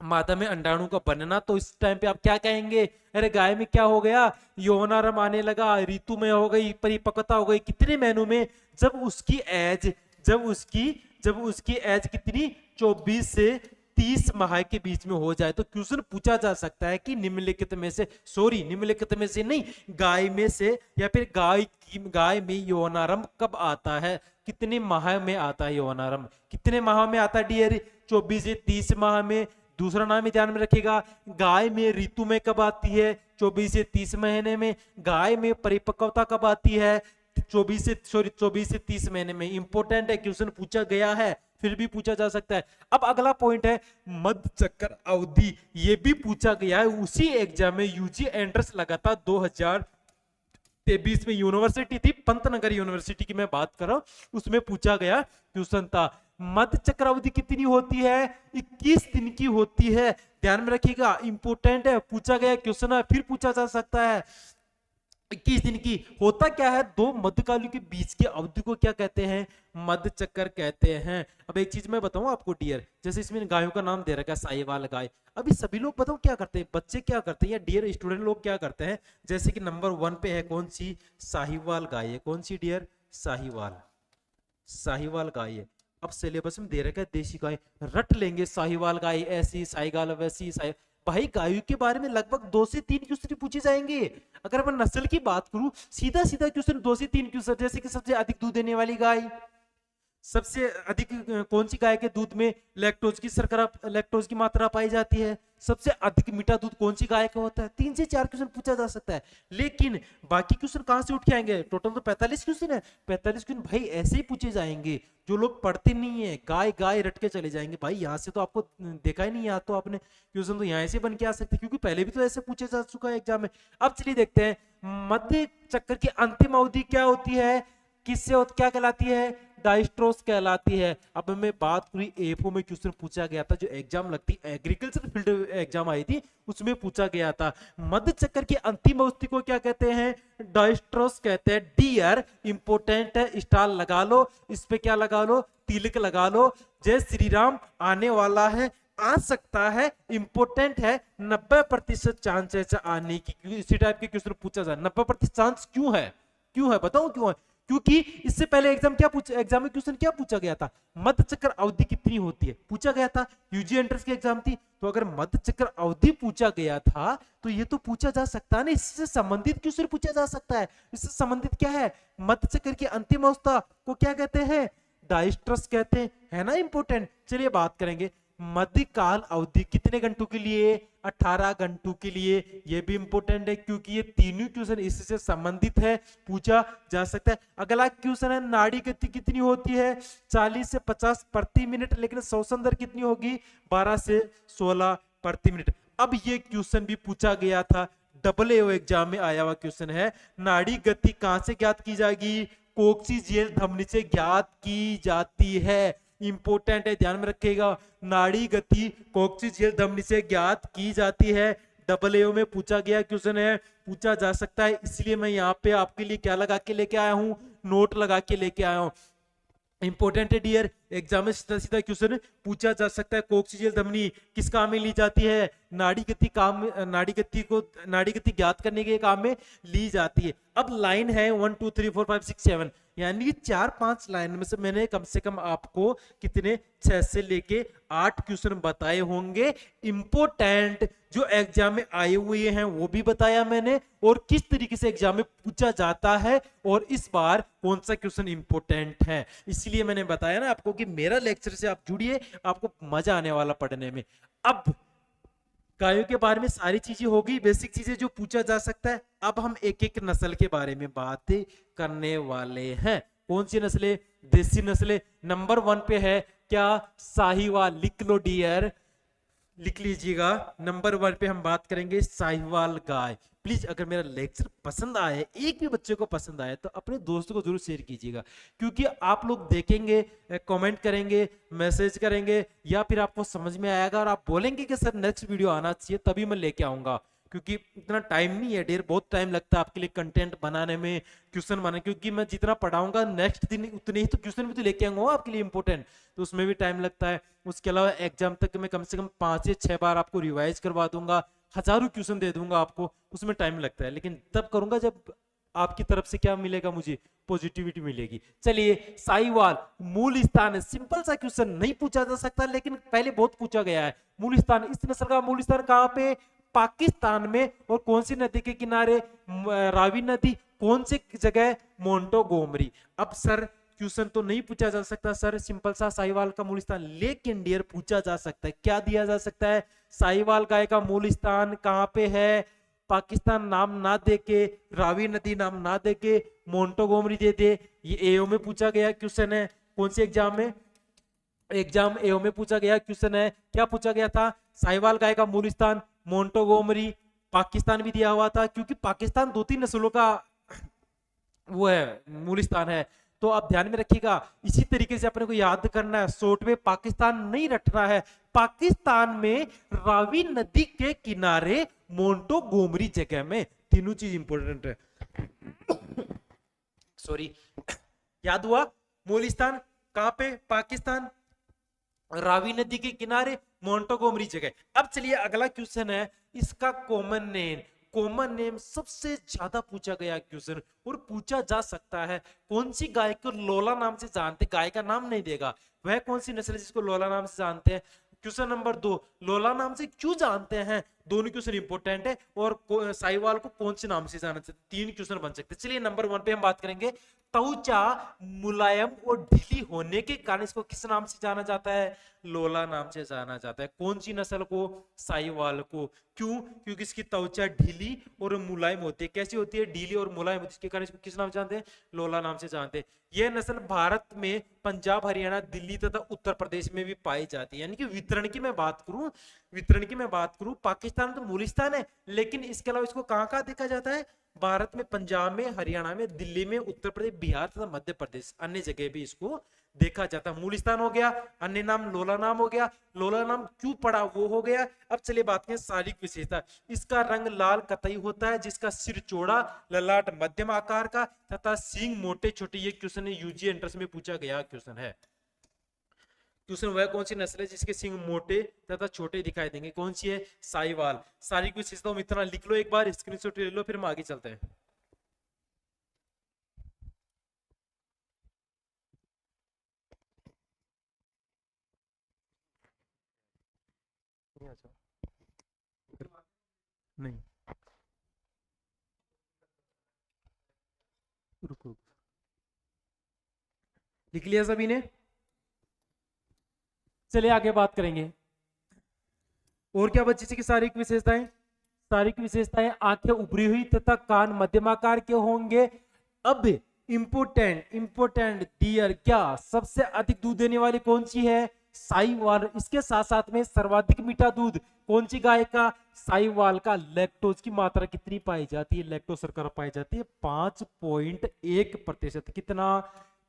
A: मादा में अंडाणु का बनना। तो इस टाइम पे आप क्या कहेंगे, अरे गाय में क्या हो गया, यौनारंभ आने लगा, ऋतु में हो गई, परिपक्वता हो गई, कितने महीनों में, जब उसकी एज कितनी, 24 से 30 माह के बीच में हो जाए। तो क्वेश्चन पूछा जा सकता है कि निम्नलिखित में से, सॉरी निम्नलिखित में से नहीं, गाय में से या फिर गाय में यौनारंभ कब आता है, कितने माह में आता है यौनारंभ, कितने माह में आता है डियर, 24 से 30 माह में। दूसरा नाम ही ध्यान में रखिएगा, गाय में ऋतु में कब आती है, 24 से 30 महीने में। गाय में परिपक्वता कब आती है, 24 से 30 महीने में। इंपोर्टेंट है, क्वेश्चन पूछा गया है, फिर भी पूछा जा सकता है। अब अगला पॉइंट है मध्य चक्र अवधि, ये भी पूछा गया है, उसी एग्जाम में यूजी एंट्रेंस लगा था 2023 में, यूनिवर्सिटी थी पंतनगर यूनिवर्सिटी की मैं बात कर रहा हूं, उसमें पूछा गया क्वेश्चन था। मध्य चक्र अवधि कितनी होती है, 21 दिन की होती है, ध्यान में रखिएगा, इंपोर्टेंट है, पूछा गया क्वेश्चन है, फिर पूछा जा सकता है। 21 दिन की। होता क्या है, दो मध्यकालों के बीच की अवधि को क्या कहते हैं, मध्य चक्र कहते हैं। अब एक चीज मैं बताऊं आपको डियर, जैसे इसमें गायों का नाम दे रखा है साहिवाल गाय, अभी सभी लोग बताओ क्या करते हैं, बच्चे क्या करते हैं या डियर स्टूडेंट लोग क्या करते हैं, जैसे कि नंबर 1 पे है कौन सी, साहिवाल गाय है, कौन सी डियर, साहिवाल गाय है। अब सिलेबस में दे रखा है देशी गाय, रट लेंगे, साहिवाल गाय ऐसी, साहिवाल वैसी, भाई गायों के बारे में लगभग 2 से 3 क्वेश्चन पूछे जाएंगे। अगर मैं नस्ल की बात करूं, सीधा क्वेश्चन 2 से 3 क्वेश्चन, जैसे कि सबसे अधिक दूध देने वाली गाय, सबसे अधिक कौन सी गाय के दूध में लैक्टोज की मात्रा पाई जाती है, सबसे अधिक मीठा दूध कौन सी गाय का होता है। 3 से 4 क्वेश्चन पूछा जा सकता है, लेकिन बाकी क्वेश्चन कहां से उठ के आएंगे, टोटल तो 45 क्वेश्चन है, 45 क्वेश्चन भाई ऐसे ही पूछे जाएंगे। जो लोग पढ़ते नहीं है गाय गाय रट के चले जाएंगे भाई, यहाँ से तो आपको देखा ही नहीं, यहाँ तो आपने क्वेश्चन तो यहाँ से बन के आ सकते, क्योंकि पहले भी तो ऐसे पूछे जा चुका है एग्जाम में। अब चलिए देखते हैं मध्य चक्र की अंतिम अवधि क्या होती है, किससे क्या कहलाती है, डायस्ट्रोस कहलाती है। अब मैं बात पूरी एफओ में क्वेश्चन पूछा गया था, जो एग्जाम लगती एग्रीकल्चर फील्ड एग्जाम आई थी उसमें पूछा गया था। मध्य चक्र की अंतिम अवस्था को क्या कहते हैं, डायस्ट्रोस कहते हैं। डियर इंपोर्टेंट है, स्टार लगा लो, इस पे क्या लगा लो, तिलक लगा लो। जय श्री राम आने वाला है, आ सकता है, इंपोर्टेंट है, 90% चांस है आने की, क्योंकि इसी टाइप के क्वेश्चन पूछा जाए। 90% चांस क्यों है, क्यों है बताऊं क्यों है, क्योंकि इससे पहले एग्जाम में क्वेश्चन क्या पूछा गया था, मध्य चक्र अवधि कितनी होती है पूछा गया था, यूजी एंट्रेंस की एग्जाम थी। तो अगर मध्य चक्र अवधि पूछा गया था तो ये तो पूछा जा सकता है ना, इससे संबंधित क्वेश्चन पूछा जा सकता है। इससे संबंधित क्या है, मध्य चक्र की अंतिम अवस्था को क्या कहते हैं, डायस्ट्रस कहते हैं, है ना इंपोर्टेंट। चलिए बात करेंगे मध्यकाल अवधि कितने घंटों के लिए, 18 घंटों के लिए। ये भी इंपॉर्टेंट है क्योंकि ये तीनों क्वेश्चन इससे संबंधित है, पूछा जा सकता है। अगला क्वेश्चन है नाड़ी गति कितनी होती है, 40 से 50 प्रति मिनट, लेकिन श्वसन दर कितनी होगी, 12 से 16 प्रति मिनट। अब ये क्वेश्चन भी पूछा गया था, AA एग्जाम में आया हुआ क्वेश्चन है। नाड़ी गति कहां से ज्ञात की जाएगी, कोक्सीजियल धमनी से ज्ञात की जाती है। इंपोर्टेंट है, ध्यान में रखिएगा, नाड़ी गति कोक्सीजियल धमनी से ज्ञात की जाती है। AA में पूछा गया क्वेश्चन है, पूछा जा सकता है, इसलिए मैं यहाँ पे आपके लिए क्या लगा के लेके आया हूं, नोट लगा के लेके आया हूं। इंपोर्टेंट है डियर, एग्जाम में सीधा सीधा क्वेश्चन पूछा जा सकता है। कोक्सीजियल धमनी किस काम में ली जाती है, नाड़ी गति ज्ञात करने के काम में ली जाती है। अब लाइन है 1 2 3 4 5 6 7, यानी 4-5 लाइन में से मैंने कम से कम आपको कितने 6 से लेके 8 क्वेश्चन बताए होंगे इंपोर्टेंट, जो एग्जाम में आए हुए हैं वो भी बताया मैंने, और किस तरीके से एग्जाम में पूछा जाता है और इस बार कौन सा क्वेश्चन इंपोर्टेंट है। इसलिए मैंने बताया ना आपको कि मेरा लेक्चर से आप जुड़िए, आपको मजा आने वाला पढ़ने में। अब गायों के बारे में सारी चीजें होगी, बेसिक चीजें जो पूछा जा सकता है। अब हम एक एक नस्ल के बारे में बात करने वाले हैं। कौन सी नस्लें, देसी नस्लें। नंबर 1 पे है क्या, साहिवाल, लिख लो डियर, लिख लीजिएगा। नंबर 1 पे हम बात करेंगे साहिवाल गाय। प्लीज अगर मेरा लेक्चर पसंद आए, एक भी बच्चे को पसंद आए, तो अपने दोस्तों को जरूर शेयर कीजिएगा, क्योंकि आप लोग देखेंगे, कमेंट करेंगे, मैसेज करेंगे, या फिर आपको समझ में आएगा और आप बोलेंगे कि सर नेक्स्ट वीडियो आना चाहिए, तभी मैं लेके आऊंगा। क्योंकि इतना टाइम नहीं है डेर, बहुत टाइम लगता है आपके लिए कंटेंट बनाने में, क्वेश्चन बनाने, क्योंकि मैं जितना पढ़ाऊंगा नेक्स्ट दिन उतने ही तो क्वेश्चन भी तो लेके आऊंगा आपके लिए इंपोर्टेंट, तो उसमें भी टाइम लगता है। उसके अलावा एग्जाम तक मैं कम से कम 5 से 6 बार आपको रिवाइज करवा दूंगा, हजारों क्वेश्चन दे दूंगा आपको, उसमें टाइम लगता है, लेकिन तब करूंगा जब आपकी तरफ से क्या मिलेगा, मुझे पॉजिटिविटी मिलेगी। चलिए, साहिवाल मूल स्थान है, सिंपल सा क्वेश्चन, नहीं पूछा जा सकता, लेकिन पहले बहुत पूछा गया है। मूल स्थान, इस नस्ल का मूल स्थान कहाँ पे, पाकिस्तान में। और कौन सी नदी के किनारे, रावी नदी। कौन सी जगह, मोंटोगोमरी। अब सर क्वेश्चन तो नहीं पूछा जा सकता सर सिंपल सा साहिवाल का मूल स्थान, लेकिन डियर पूछा जा सकता है। क्या दिया जा सकता है, साहिवाल गाय का मूल स्थान कहाँ पे है, पाकिस्तान नाम ना देके, रावी नदी नाम ना देके, मोंटोगोमरी दे दे। ये एओ में पूछा गया क्वेश्चन है। कौन से एग्जाम में, एग्जाम एओ में पूछा गया क्वेश्चन है। क्या पूछा गया था, साहिवाल गाय का मूल स्थान मोंटोगोमरी। पाकिस्तान भी दिया हुआ था, क्योंकि पाकिस्तान 2-3 नस्लों का वो है, मूल स्थान है। तो आप ध्यान में रखिएगा, इसी तरीके से अपने को याद करना है, शॉर्ट में पाकिस्तान नहीं रटना है। पाकिस्तान में रावी नदी के किनारे मोंटोगोमरी जगह में, तीनों चीज इंपॉर्टेंट है। सॉरी, याद हुआ, मूल स्थान कहां पे, पाकिस्तान, रावी नदी के किनारे, मोंटोगोमरी जगह। अब चलिए अगला क्वेश्चन है, इसका कॉमन नेम। कॉमन नेम सबसे ज्यादा पूछा गया क्वेश्चन, और पूछा जा सकता है। कौन सी गाय को लोला नाम से जानते, गाय का नाम नहीं देगा, वह कौन सी नस्ल है जिसको लोला नाम से जानते हैं। क्वेश्चन नंबर 2, लोला नाम से क्यों जानते हैं, दोनों क्वेश्चन इंपोर्टेंट है। और साहिवाल को कौन से नाम से जाना चाहते, 3 क्वेश्चन बन सकते हैं। चलिए नंबर 1 पे हम बात करेंगे, त्वचा मुलायम और ढीली होने के कारण इसको किस नाम से जाना जाता है, लोला नाम से जाना जाता है। कौन सी नस्ल को, साहिवाल को। क्यों, क्योंकि इसकी त्वचा ढीली और मुलायम होती है। कैसी होती है, ढीली और मुलायम होती है, इसके कारण इसको किस नाम से जानते हैं, लोला नाम से जानते हैं। यह नस्ल भारत में पंजाब, हरियाणा, दिल्ली तथा उत्तर प्रदेश में भी पाई जाती है। यानी कि वितरण की मैं बात करूं, पाकिस्तान तो मूलिस्तान है, लेकिन इसके अलावा इसको कहां कहां देखा जाता है, भारत में पंजाब में, हरियाणा में, दिल्ली में, उत्तर प्रदेश, बिहार तथा मध्य प्रदेश, अन्य जगह भी इसको देखा जाता है। मूलिस्तान हो गया, अन्य नाम लोला नाम हो गया। लोला नाम क्यों पड़ा वो हो गया। अब चलिए बात करें शारीरिक विशेषता। इसका रंग लाल कतई होता है, जिसका सिर चौड़ा, ललाट मध्यम आकार का तथा सींग मोटे छोटे। ये क्वेश्चन यूजी एंट्रेंस में पूछा गया क्वेश्चन है। क्वेश्चन वह कौन सी नस्ल है जिसके सींग मोटे तथा छोटे दिखाई देंगे, कौन सी है, साहिवाल। शारीरिक विशेषताओं में इतना लिख लो, एक बार स्क्रीनशॉट ले लो, फिर हम आगे चलते हैं। नहीं, रुको, लिख लिया सभी ने। चलिए आगे बात करेंगे। और क्या बची की शारीरिक विशेषताएं, शारीरिक विशेषताएं, आंखें उभरी हुई तथा कान मध्यमाकार के होंगे। अब इंपोर्टेंट डियर, क्या सबसे अधिक दूध देने वाली कौन सी है, साहिवाल। इसके साथ साथ में सर्वाधिक मीठा दूध कौन सी गाय का, साहिवाल का। लैक्टोज की मात्रा कितनी पाई जाती है, लैक्टोज शर्करा पाई जाती है 5.1%। कितना,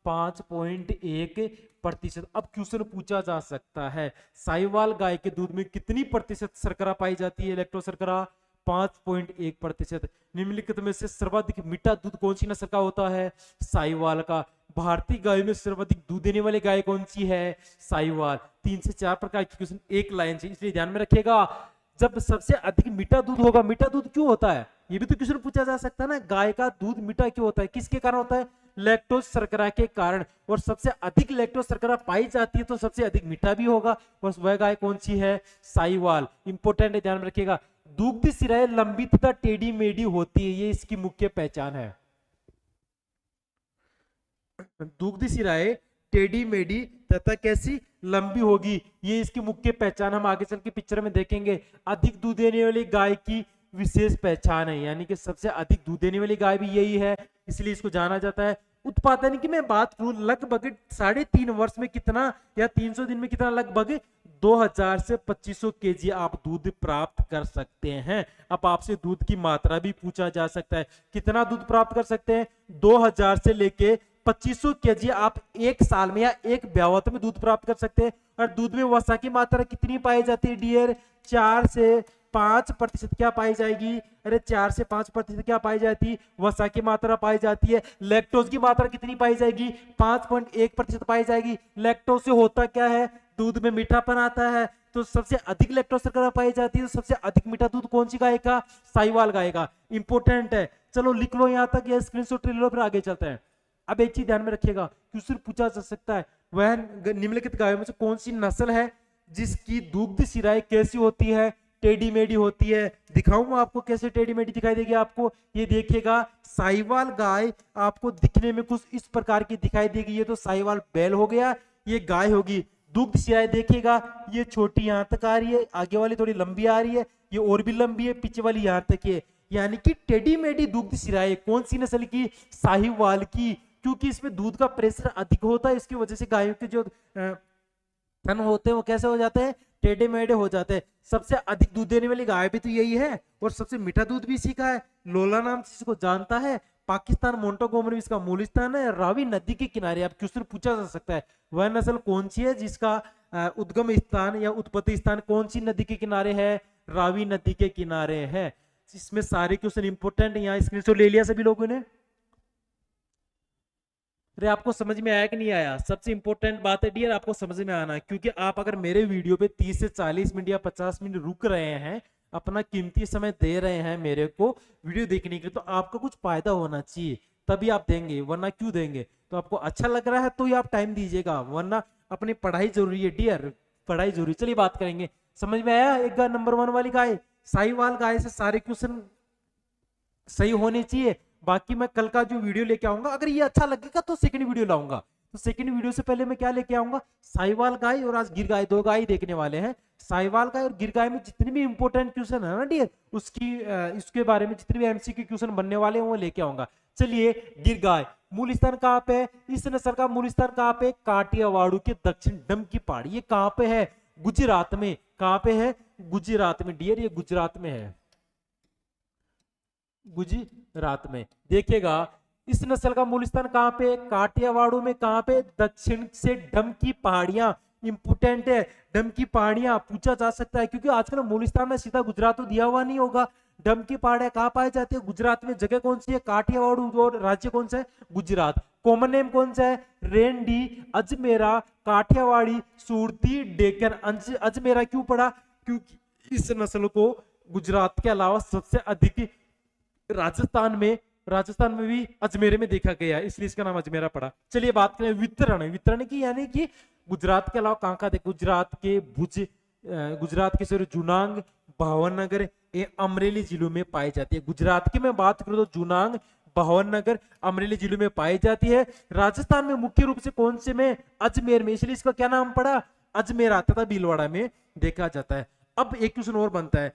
A: 5.1%। अब क्वेश्चन पूछा जा सकता है, साहिवाल गाय के दूध में कितनी प्रतिशत शर्करा पाई जाती है, लैक्टोज शर्करा 5.1%। निम्नलिखित में से सर्वाधिक मीठा दूध कौन सी नस्ल का होता है, साहिवाल का। भारतीय गायों में सर्वाधिक दूध देने वाली गाय कौन सी है, साहिवाल। 3 से 4 प्रकार के क्वेश्चन एक लाइन से, इसलिए ध्यान में रखिएगा। जब सबसे अधिक मीठा दूध होगा, मीठा दूध क्यों होता है, ये भी तो क्वेश्चन पूछा जा सकता है ना, गाय का दूध मीठा क्यों होता है, किसके कारण होता है, लैक्टोज शर्करा के कारण। और सबसे अधिक लैक्टोज शर्करा पाई जाती है तो सबसे अधिक मीठा भी होगा, बस वह गाय कौन सी है, साहिवाल। इंपोर्टेंट है, ध्यान में रखिएगा। दुग्ध सिराएं लंबी तथा टेढ़ी मेढ़ी होती है, ये इसकी मुख्य पहचान है। दुग्ध सिराएं टेढ़ी मेढ़ी तथा कैसी, लंबी होगी, ये इसकी मुख्य पहचान हम आगे चल के पिक्चर में देखेंगे। अधिक दूध देने वाली गाय की विशेष पहचान है, यानी कि सबसे अधिक दूध देने वाली गाय भी यही है, इसलिए इसको जाना जाता है। उत्पादन की मैं बात करूं, लगभग 3.5 वर्ष में कितना, या 300 दिन में कितना, लगभग 2000 से 2500 केजी आप दूध प्राप्त कर सकते हैं। अब आपसे दूध की मात्रा भी पूछा जा सकता है, कितना दूध प्राप्त कर सकते हैं, 2000 से लेके 2500 केजी आप एक साल में या एक ब्यावत में दूध प्राप्त कर सकते हैं। और दूध में वसा की मात्रा कितनी पाई जाती है डियर, 4 से 5% क्या पाई जाएगी, अरे 4 से 5% क्या पाई जाती है, वसा की मात्रा पाई जाती है। लैक्टोज की मात्रा कितनी पाई जाएगी, 5.1% पाई जाएगी। लैक्टोज से होता क्या है, दूध में मीठापन आता है, तो सबसे अधिक लैक्टोज शर्करा पाई जाती है, तो सबसे अधिक मीठा दूध कौन सी गाय का, साहिवाल गाय का। इंपोर्टेंट है, चलो लिख लो यहां तक, या स्क्रीनशॉट ले लो, फिर आगे चलते हैं। अब एक चीज ध्यान में रखिएगा, क्वेश्चन पूछा जा सकता है, वह निम्नलिखित गायों में से कौन सी नस्ल है जिसकी दुग्ध सिराएं कैसी होती है, टेढ़ी मेढ़ी होती है। दिखाऊं आपको कैसे टेढ़ी मेढ़ी दिखाई देगी आपको, ये देखिएगा। साहिवाल गाय आपको दिखने में कुछ इस प्रकार की दिखाई देगी, ये तो साहिवाल बैल हो गया, ये गाय होगी। दुग्ध सिराएं देखिएगा, ये छोटी यहां तक आ रही है, आगे वाली थोड़ी लंबी आ रही है, ये और भी लंबी है, पीछे वाली यहां तक है, यानी कि टेढ़ी मेढ़ी दुग्ध सिराएं कौन सी नस्ल की, साहिवाल की। क्योंकि इसमें दूध का प्रेशर अधिक होता है, इसकी वजह से गायों के जो थन होते हैं वो कैसे हो जाते हैं, टेढ़े मेढ़े हो जाते हैं। सबसे अधिक दूध देने वाली गाय भी तो यही है, और सबसे मीठा दूध भी इसी का है, लोला नाम से इसको जानता है। पाकिस्तान मोंटेगोमरी इसका मूलिस्तान है, रावी नदी के किनारे। अब क्वेश्चन पूछा जा सकता है, वह नस्ल कौन सी है जिसका उद्गम स्थान या उत्पत्ति स्थान कौन सी नदी के किनारे है, रावी नदी के किनारे है। इसमें सारे क्वेश्चन इंपोर्टेंट है, यहाँ स्क्रीनशॉट ले लिया सभी लोगों ने। अरे आपको समझ में आया कि नहीं आया, सबसे इंपॉर्टेंट बात है डियर, आपको समझ में आना है। क्योंकि आप अगर मेरे वीडियो पे 30 से 40 मिनट या 50 मिनट रुक रहे हैं, अपना कीमती समय दे रहे हैं मेरे को वीडियो देखने के लिए, तो आपका कुछ फायदा होना चाहिए, तभी आप देंगे, वरना क्यों देंगे। तो आपको अच्छा लग रहा है तो ही आप टाइम दीजिएगा, वरना अपनी पढ़ाई जरूरी है डियर, पढ़ाई जरूरी। चलिए बात करेंगे, समझ में आया। एक नंबर 1 वाली गाय साहिवाल गाय से सारे क्वेश्चन सही होने चाहिए। बाकी मैं कल का जो वीडियो लेके आऊंगा, अगर ये अच्छा लगेगा तो सेकंड वीडियो लाऊंगा। तो सेकंड वीडियो से पहले मैं क्या लेके आऊंगा, साहिवाल गाय और आज गिर गाय, दो गाय देखने वाले हैं। साहिवाल गाय और गिर गाय में जितने भी इंपॉर्टेंट क्वेश्चन है ना डियर, इसके बारे में जितने भी एमसीक्यू क्वेश्चन बनने वाले हैं वो लेके आऊंगा। चलिए, गिर गाय मूल स्थान कहाँ पे है, इस नस्ल का मूल स्थान कहाँ पे, काठियावाड़ के दक्षिण डम की पहाड़ी। ये कहाँ पे है, गुजरात में। कहाँ पे है, गुजरात में डियर, ये गुजरात में है, गुजरात में। देखिएगा इस नस्ल का मूल स्थान कहाँ पे, काठियावाड़ में। कहाँ पे, दक्षिण से डम की पहाड़ियां इंपोर्टेंट है। डम की पहाड़ियां पूछा जा सकता है, क्योंकि आजकल मूल स्थान में सीधा गुजरात तो दिया हुआ नहीं होगा। डम की पहाड़ियां कहाँ पाई जाती है, गुजरात में। जगह कौन सी है, काठियावाड़, और राज्य कौन सा है, गुजरात। कॉमन नेम कौन सा है, रेंडी, अजमेरा, काठियावाड़ी, सूरती, डेक्कन। अजमेरा क्यों पड़ा, क्योंकि इस नस्ल को गुजरात के अलावा सबसे अधिक राजस्थान में भी अजमेर में देखा गया, इसलिए इसका नाम अजमेरा पड़ा। चलिए बात करें वितरण। वितरण की यानी कि गुजरात के अलावा कहां कहां थे, गुजरात के भुज, गुजरात के सॉरी जुनांग, भावनगर, ये अमरेली जिलों में पाई जाती है। गुजरात की मैं बात करूं तो जुनांग, भावनगर, अमरेली जिलों में पाई जाती है। राजस्थान में मुख्य रूप से कौन से में, अजमेर में, इसलिए इसका क्या नाम पड़ा, अजमेरा तथा भीलवाड़ा में देखा जाता है। अब एक क्वेश्चन और बनता है,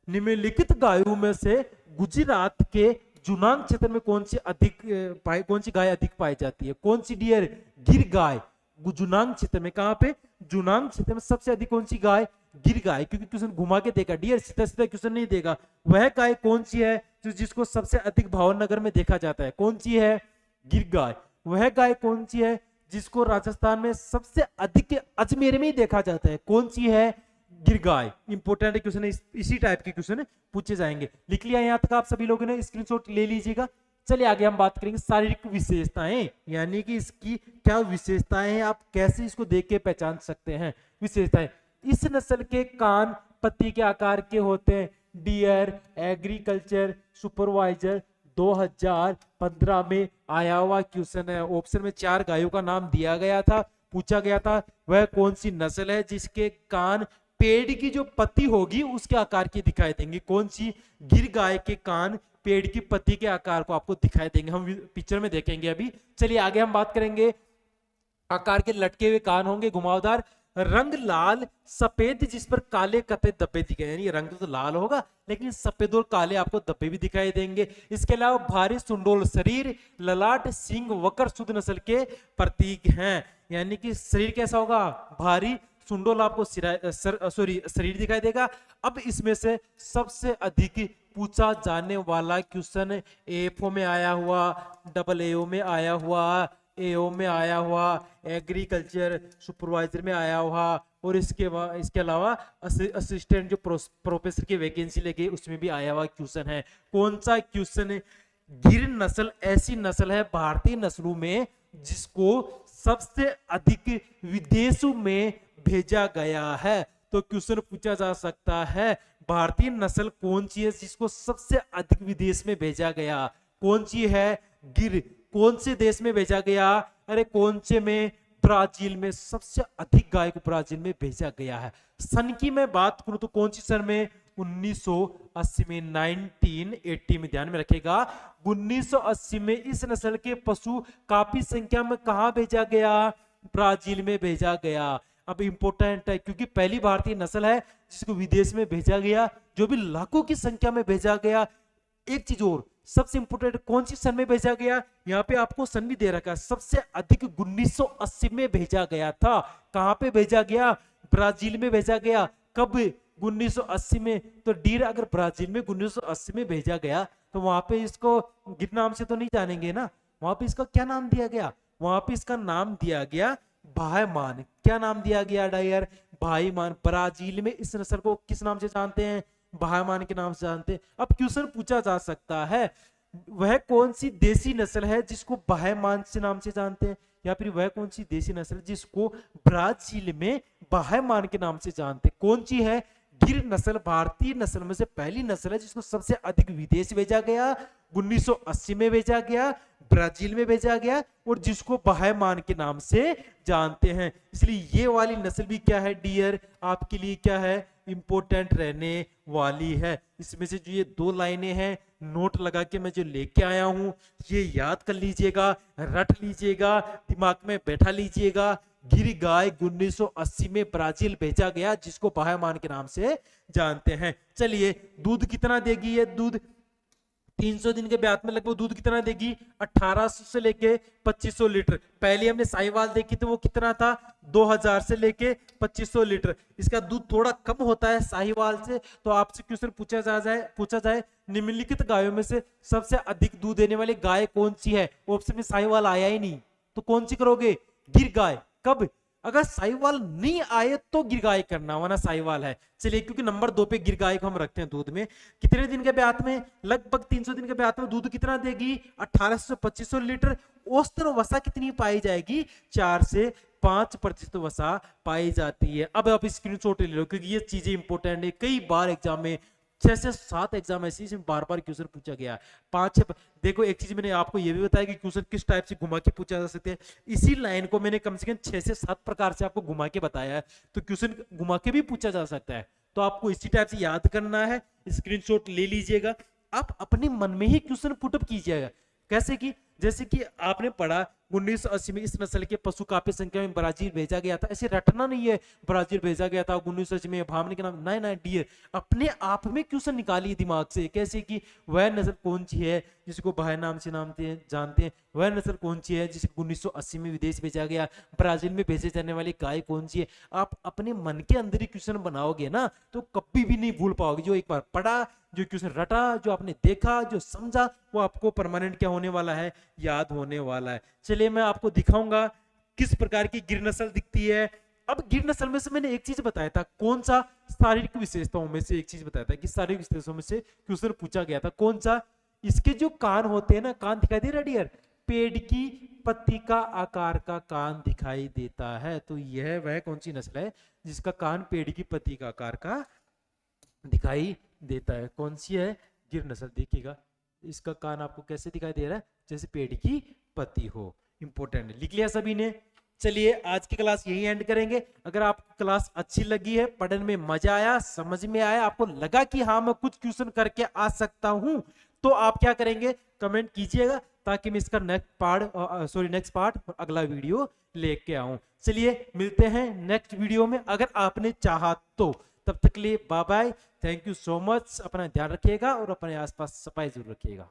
A: निम्नलिखित गायों में से गुजरात के जुनांग क्षेत्र में कौन सी गाय अधिक पाई जाती है, कौन सी डियर, गिर गाय। जुनांग क्षेत्र में, कहां पे, जुनांग क्षेत्र में सबसे अधिक कौन सी गाय, गिर गाय। क्योंकि क्वेश्चन घुमा के देगा डियर, सीधा सीधा क्वेश्चन नहीं देगा। वह गाय कौन सी है जिसको सबसे अधिक भावनगर में देखा जाता है, कौन सी है, गिर गाय। वह गाय कौन सी है जिसको राजस्थान में सबसे अधिक अजमेर में ही देखा जाता है, कौन सी है, गिर गाय। इंपोर्टेंट क्वेश्चन है, इसी टाइप के क्वेश्चन पूछे जाएंगे। लिख लिया यहाँ तक आप सभी लोगों ने, स्क्रीनशॉट ले लीजिएगा। चलिए आगे हम बात करेंगे शारीरिक विशेषताएं, यानी कि इसकी क्या विशेषताएं हैं, आप कैसे इसको देख के पहचान सकते हैं। विशेषताएं, इस नस्ल के कान पत्ती के आकार के होते हैं। डियर एग्रीकल्चर सुपरवाइजर 2015 में आया हुआ क्वेश्चन है। ऑप्शन में 4 गायों का नाम दिया गया था, पूछा गया था वह कौन सी नस्ल है जिसके कान पेड़ की जो पत्ती होगी उसके आकार की दिखाई देंगे, कौन सी, गिर गाय के कान पेड़ की पत्ती के आकार को आपको दिखाई देंगे, हम पिक्चर में देखेंगे अभी। चलिए आगे हम बात करेंगे, आकार के लटके हुए कान होंगे, घुमावदार, रंग लाल सफेद जिस पर काले कते धब्बे दिखे, यानी रंग तो लाल होगा लेकिन सफेद और काले आपको धब्बे भी दिखाई देंगे। इसके अलावा भारी सुंडोल शरीर, ललाट, सिंग, वक्र शुद्ध नस्ल के प्रतीक हैं। यानी कि शरीर कैसा होगा, भारी, सुंडोल आपको शरीर दिखाई देगा। अब इसमें से सबसे अधिक पूछा जाने वाला क्वेश्चन एफओ में आया हुआ, डबल एओ में आया हुआ, एओ में आया हुआ, एग्रीकल्चर सुपरवाइजर में आया हुआ, और इसके अलावा असिस्टेंट जो प्रोफेसर की वैकेंसी लेके उसमें भी आया हुआ क्वेश्चन है। कौन सा क्वेश्चन, गिर नस्ल ऐसी नस्ल है भारतीय नस्लों में जिसको सबसे अधिक विदेशों में भेजा गया है। तो क्वेश्चन पूछा जा सकता है भारतीय नस्ल कौन सी है जिसको सबसे अधिक विदेश में भेजा गया, कौन सी है, गिर। कौन से देश में भेजा गया, अरे कौन से में, ब्राजील में सबसे अधिक गाय को ब्राजील में भेजा गया है। सन की मैं बात करूं तो कौन सी सन में, 1980 में, 1980 में, ध्यान में रखेगा 1980 में इस नस्ल के पशु काफी संख्या में कहां भेजा गया, ब्राजील में भेजा गया। अब इंपोर्टेंट है क्योंकि पहली भारतीय नस्ल है जिसको विदेश में भेजा गया, जो भी लाखों की संख्या में भेजा गया। एक चीज और सबसे इंपोर्टेंट, कौन सी सन में भेजा गया, यहाँ पे आपको सन भी दे रखा है, सबसे अधिक 1980 में भेजा गया था। कहां पे भेजा गया, ब्राजील में भेजा गया। कब, 1980 में। तो डीर अगर ब्राजील में 1980 में भेजा गया तो वहां पे इसको गिर नाम से तो नहीं जानेंगे ना, वहां पे इसका क्या नाम दिया गया, वहां पे इसका नाम दिया गया भाईमान। क्या नाम दिया गया डायर, भाईमान। ब्राजील में इस नस्ल को किस नाम से जानते हैं, भाईमान के नाम से जानते हैं। अब क्वेश्चन पूछा जा सकता है वह कौन सी देसी नस्ल है जिसको भाईमान से नाम से जानते हैं, या फिर वह कौन सी देसी नस्ल जिसको ब्राजील में भाईमान के नाम से जानते हैं, कौन सी है, गिर नस्ल भारतीय नस्ल में से पहली नस्ल है जिसको सबसे अधिक विदेश भेजा गया, 1980 में भेजा गया, ब्राजील में भेजा गया, और जिसको भाईमान के नाम से जानते हैं। इसलिए ये वाली नस्ल भी क्या है डियर, आपके लिए क्या है, इंपॉर्टेंट रहने वाली है। इसमें से जो ये 2 लाइनें हैं नोट लगा के मैं जो लेके आया हूं ये याद कर लीजिएगा, रट लीजिएगा, दिमाग में बैठा लीजिएगा। गिर गाय 1980 में ब्राजील भेजा गया, जिसको बाह्यमान के नाम से जानते हैं। चलिए, दूध कितना देगी ये? दूध 300 दिन के ब्यात में लगभग दूध कितना देगी? 1800 से लेके 2500 लीटर। पहले हमने साहिवाल देखी तो वो कितना था? 2000 से लेके 2500 लीटर। इसका दूध थोड़ा कम होता है साहिवाल से। तो आपसे क्वेश्चन पूछा जाए निम्नलिखित गायों में से सबसे अधिक दूध देने वाली गाय कौन सी है? ऑप्शन में साहिवाल आया ही नहीं, तो कौन सी करोगे? गिर गाय। कब? अगर साहिवाल नहीं आए तो गिर गाय करना, वरना साहिवाल है। चलिए, क्योंकि नंबर 2 पे गिर गाय को हम रखते हैं दूध में। कितने दिन के ब्यात में? लगभग 300 दिन के ब्यात में दूध कितना देगी? 1800 से 2500 लीटर। औसतन वसा कितनी पाई जाएगी? 4 से 5% वसा पाई जाती है। अब आप स्क्रीनशॉट ले लो, क्योंकि ये चीजें इंपॉर्टेंट है। कई बार एग्जाम में 6 से 7 एग्जाम ऐसे ही बार बार क्वेश्चन पूछा गया। 5-6 देखो, एक चीज मैंने आपको ये भी बताया कि क्वेश्चन किस टाइप से घुमा के पूछा जा सकते हैं। इसी लाइन को मैंने कम से कम 6 से 7 प्रकार से आपको घुमा के बताया है, तो क्वेश्चन घुमा के भी पूछा जा सकता है। तो आपको इसी टाइप से याद करना है, स्क्रीनशॉट ले लीजिएगा। आप अपने मन में ही क्वेश्चन पुटअप कीजिएगा। कैसे कि जैसे कि आपने पढ़ा 1980 में इस नस्ल के पशु काफी संख्या में ब्राजील भेजा गया था। ऐसे रटना नहीं है ब्राजील भेजा गया था 1980 में भावने के नाम, नहीं डियर, अपने आप में क्वेश्चन निकालिए दिमाग से। कैसे कि वह नस्ल कौन सी है जिसको बाह्य नाम से जानते हैं? वह नस्ल कौन सी है जिसे 1980 में विदेश भेजा गया? ब्राजील में भेजे जाने वाली गाय कौन सी है? आप अपने मन के अंदर ही क्वेश्चन बनाओगे ना, तो कभी भी नहीं भूल पाओगे। जो एक बार पढ़ा, जो क्वेश्चन रटा, जो आपने देखा, जो समझा, वो आपको परमानेंट क्या होने वाला है? याद होने वाला है। चलिए, मैं आपको दिखाऊंगा किस प्रकार की गिर नस्ल दिखती है। अब गिर नस्ल में से मैंने एक चीज बताया था, कौन सा? शारीरिक विशेषताओं में से एक चीज बताया था कि शारीरिक विशेषताओं में से क्वेश्चन पूछा गया था। कौन सा? इसके जो कान होते हैं ना, कान दिखाई दे रहा डियर? पेड़ की पत्ती का आकार का कान दिखाई देता है। तो यह वह कौन सी नस्ल है जिसका कान पेड़ की पत्ती का आकार का दिखाई देता है? कौन सी है? गिर नस्ल। देखिएगा, इसका कान आपको कैसे दिखाई दे रहा है? जैसे पेड़ की पत्ती हो। इंपॉर्टेंट, लिख लिया सभी ने? चलिए, आज की क्लास यही एंड करेंगे। अगर आपको क्लास अच्छी लगी है, पढ़ने में मजा आया, समझ में आया, आपको लगा कि हाँ मैं कुछ क्वेश्चन करके आ सकता हूं, तो आप क्या करेंगे? कमेंट कीजिएगा, ताकि मैं इसका नेक्स्ट पार्ट और अगला वीडियो लेके आऊं। चलिए, मिलते हैं नेक्स्ट वीडियो में, अगर आपने चाहा तो। तब तक के लिए bye bye, thank you so much. अपना ध्यान रखिएगा और अपने आसपास सफाई जरूर रखिएगा।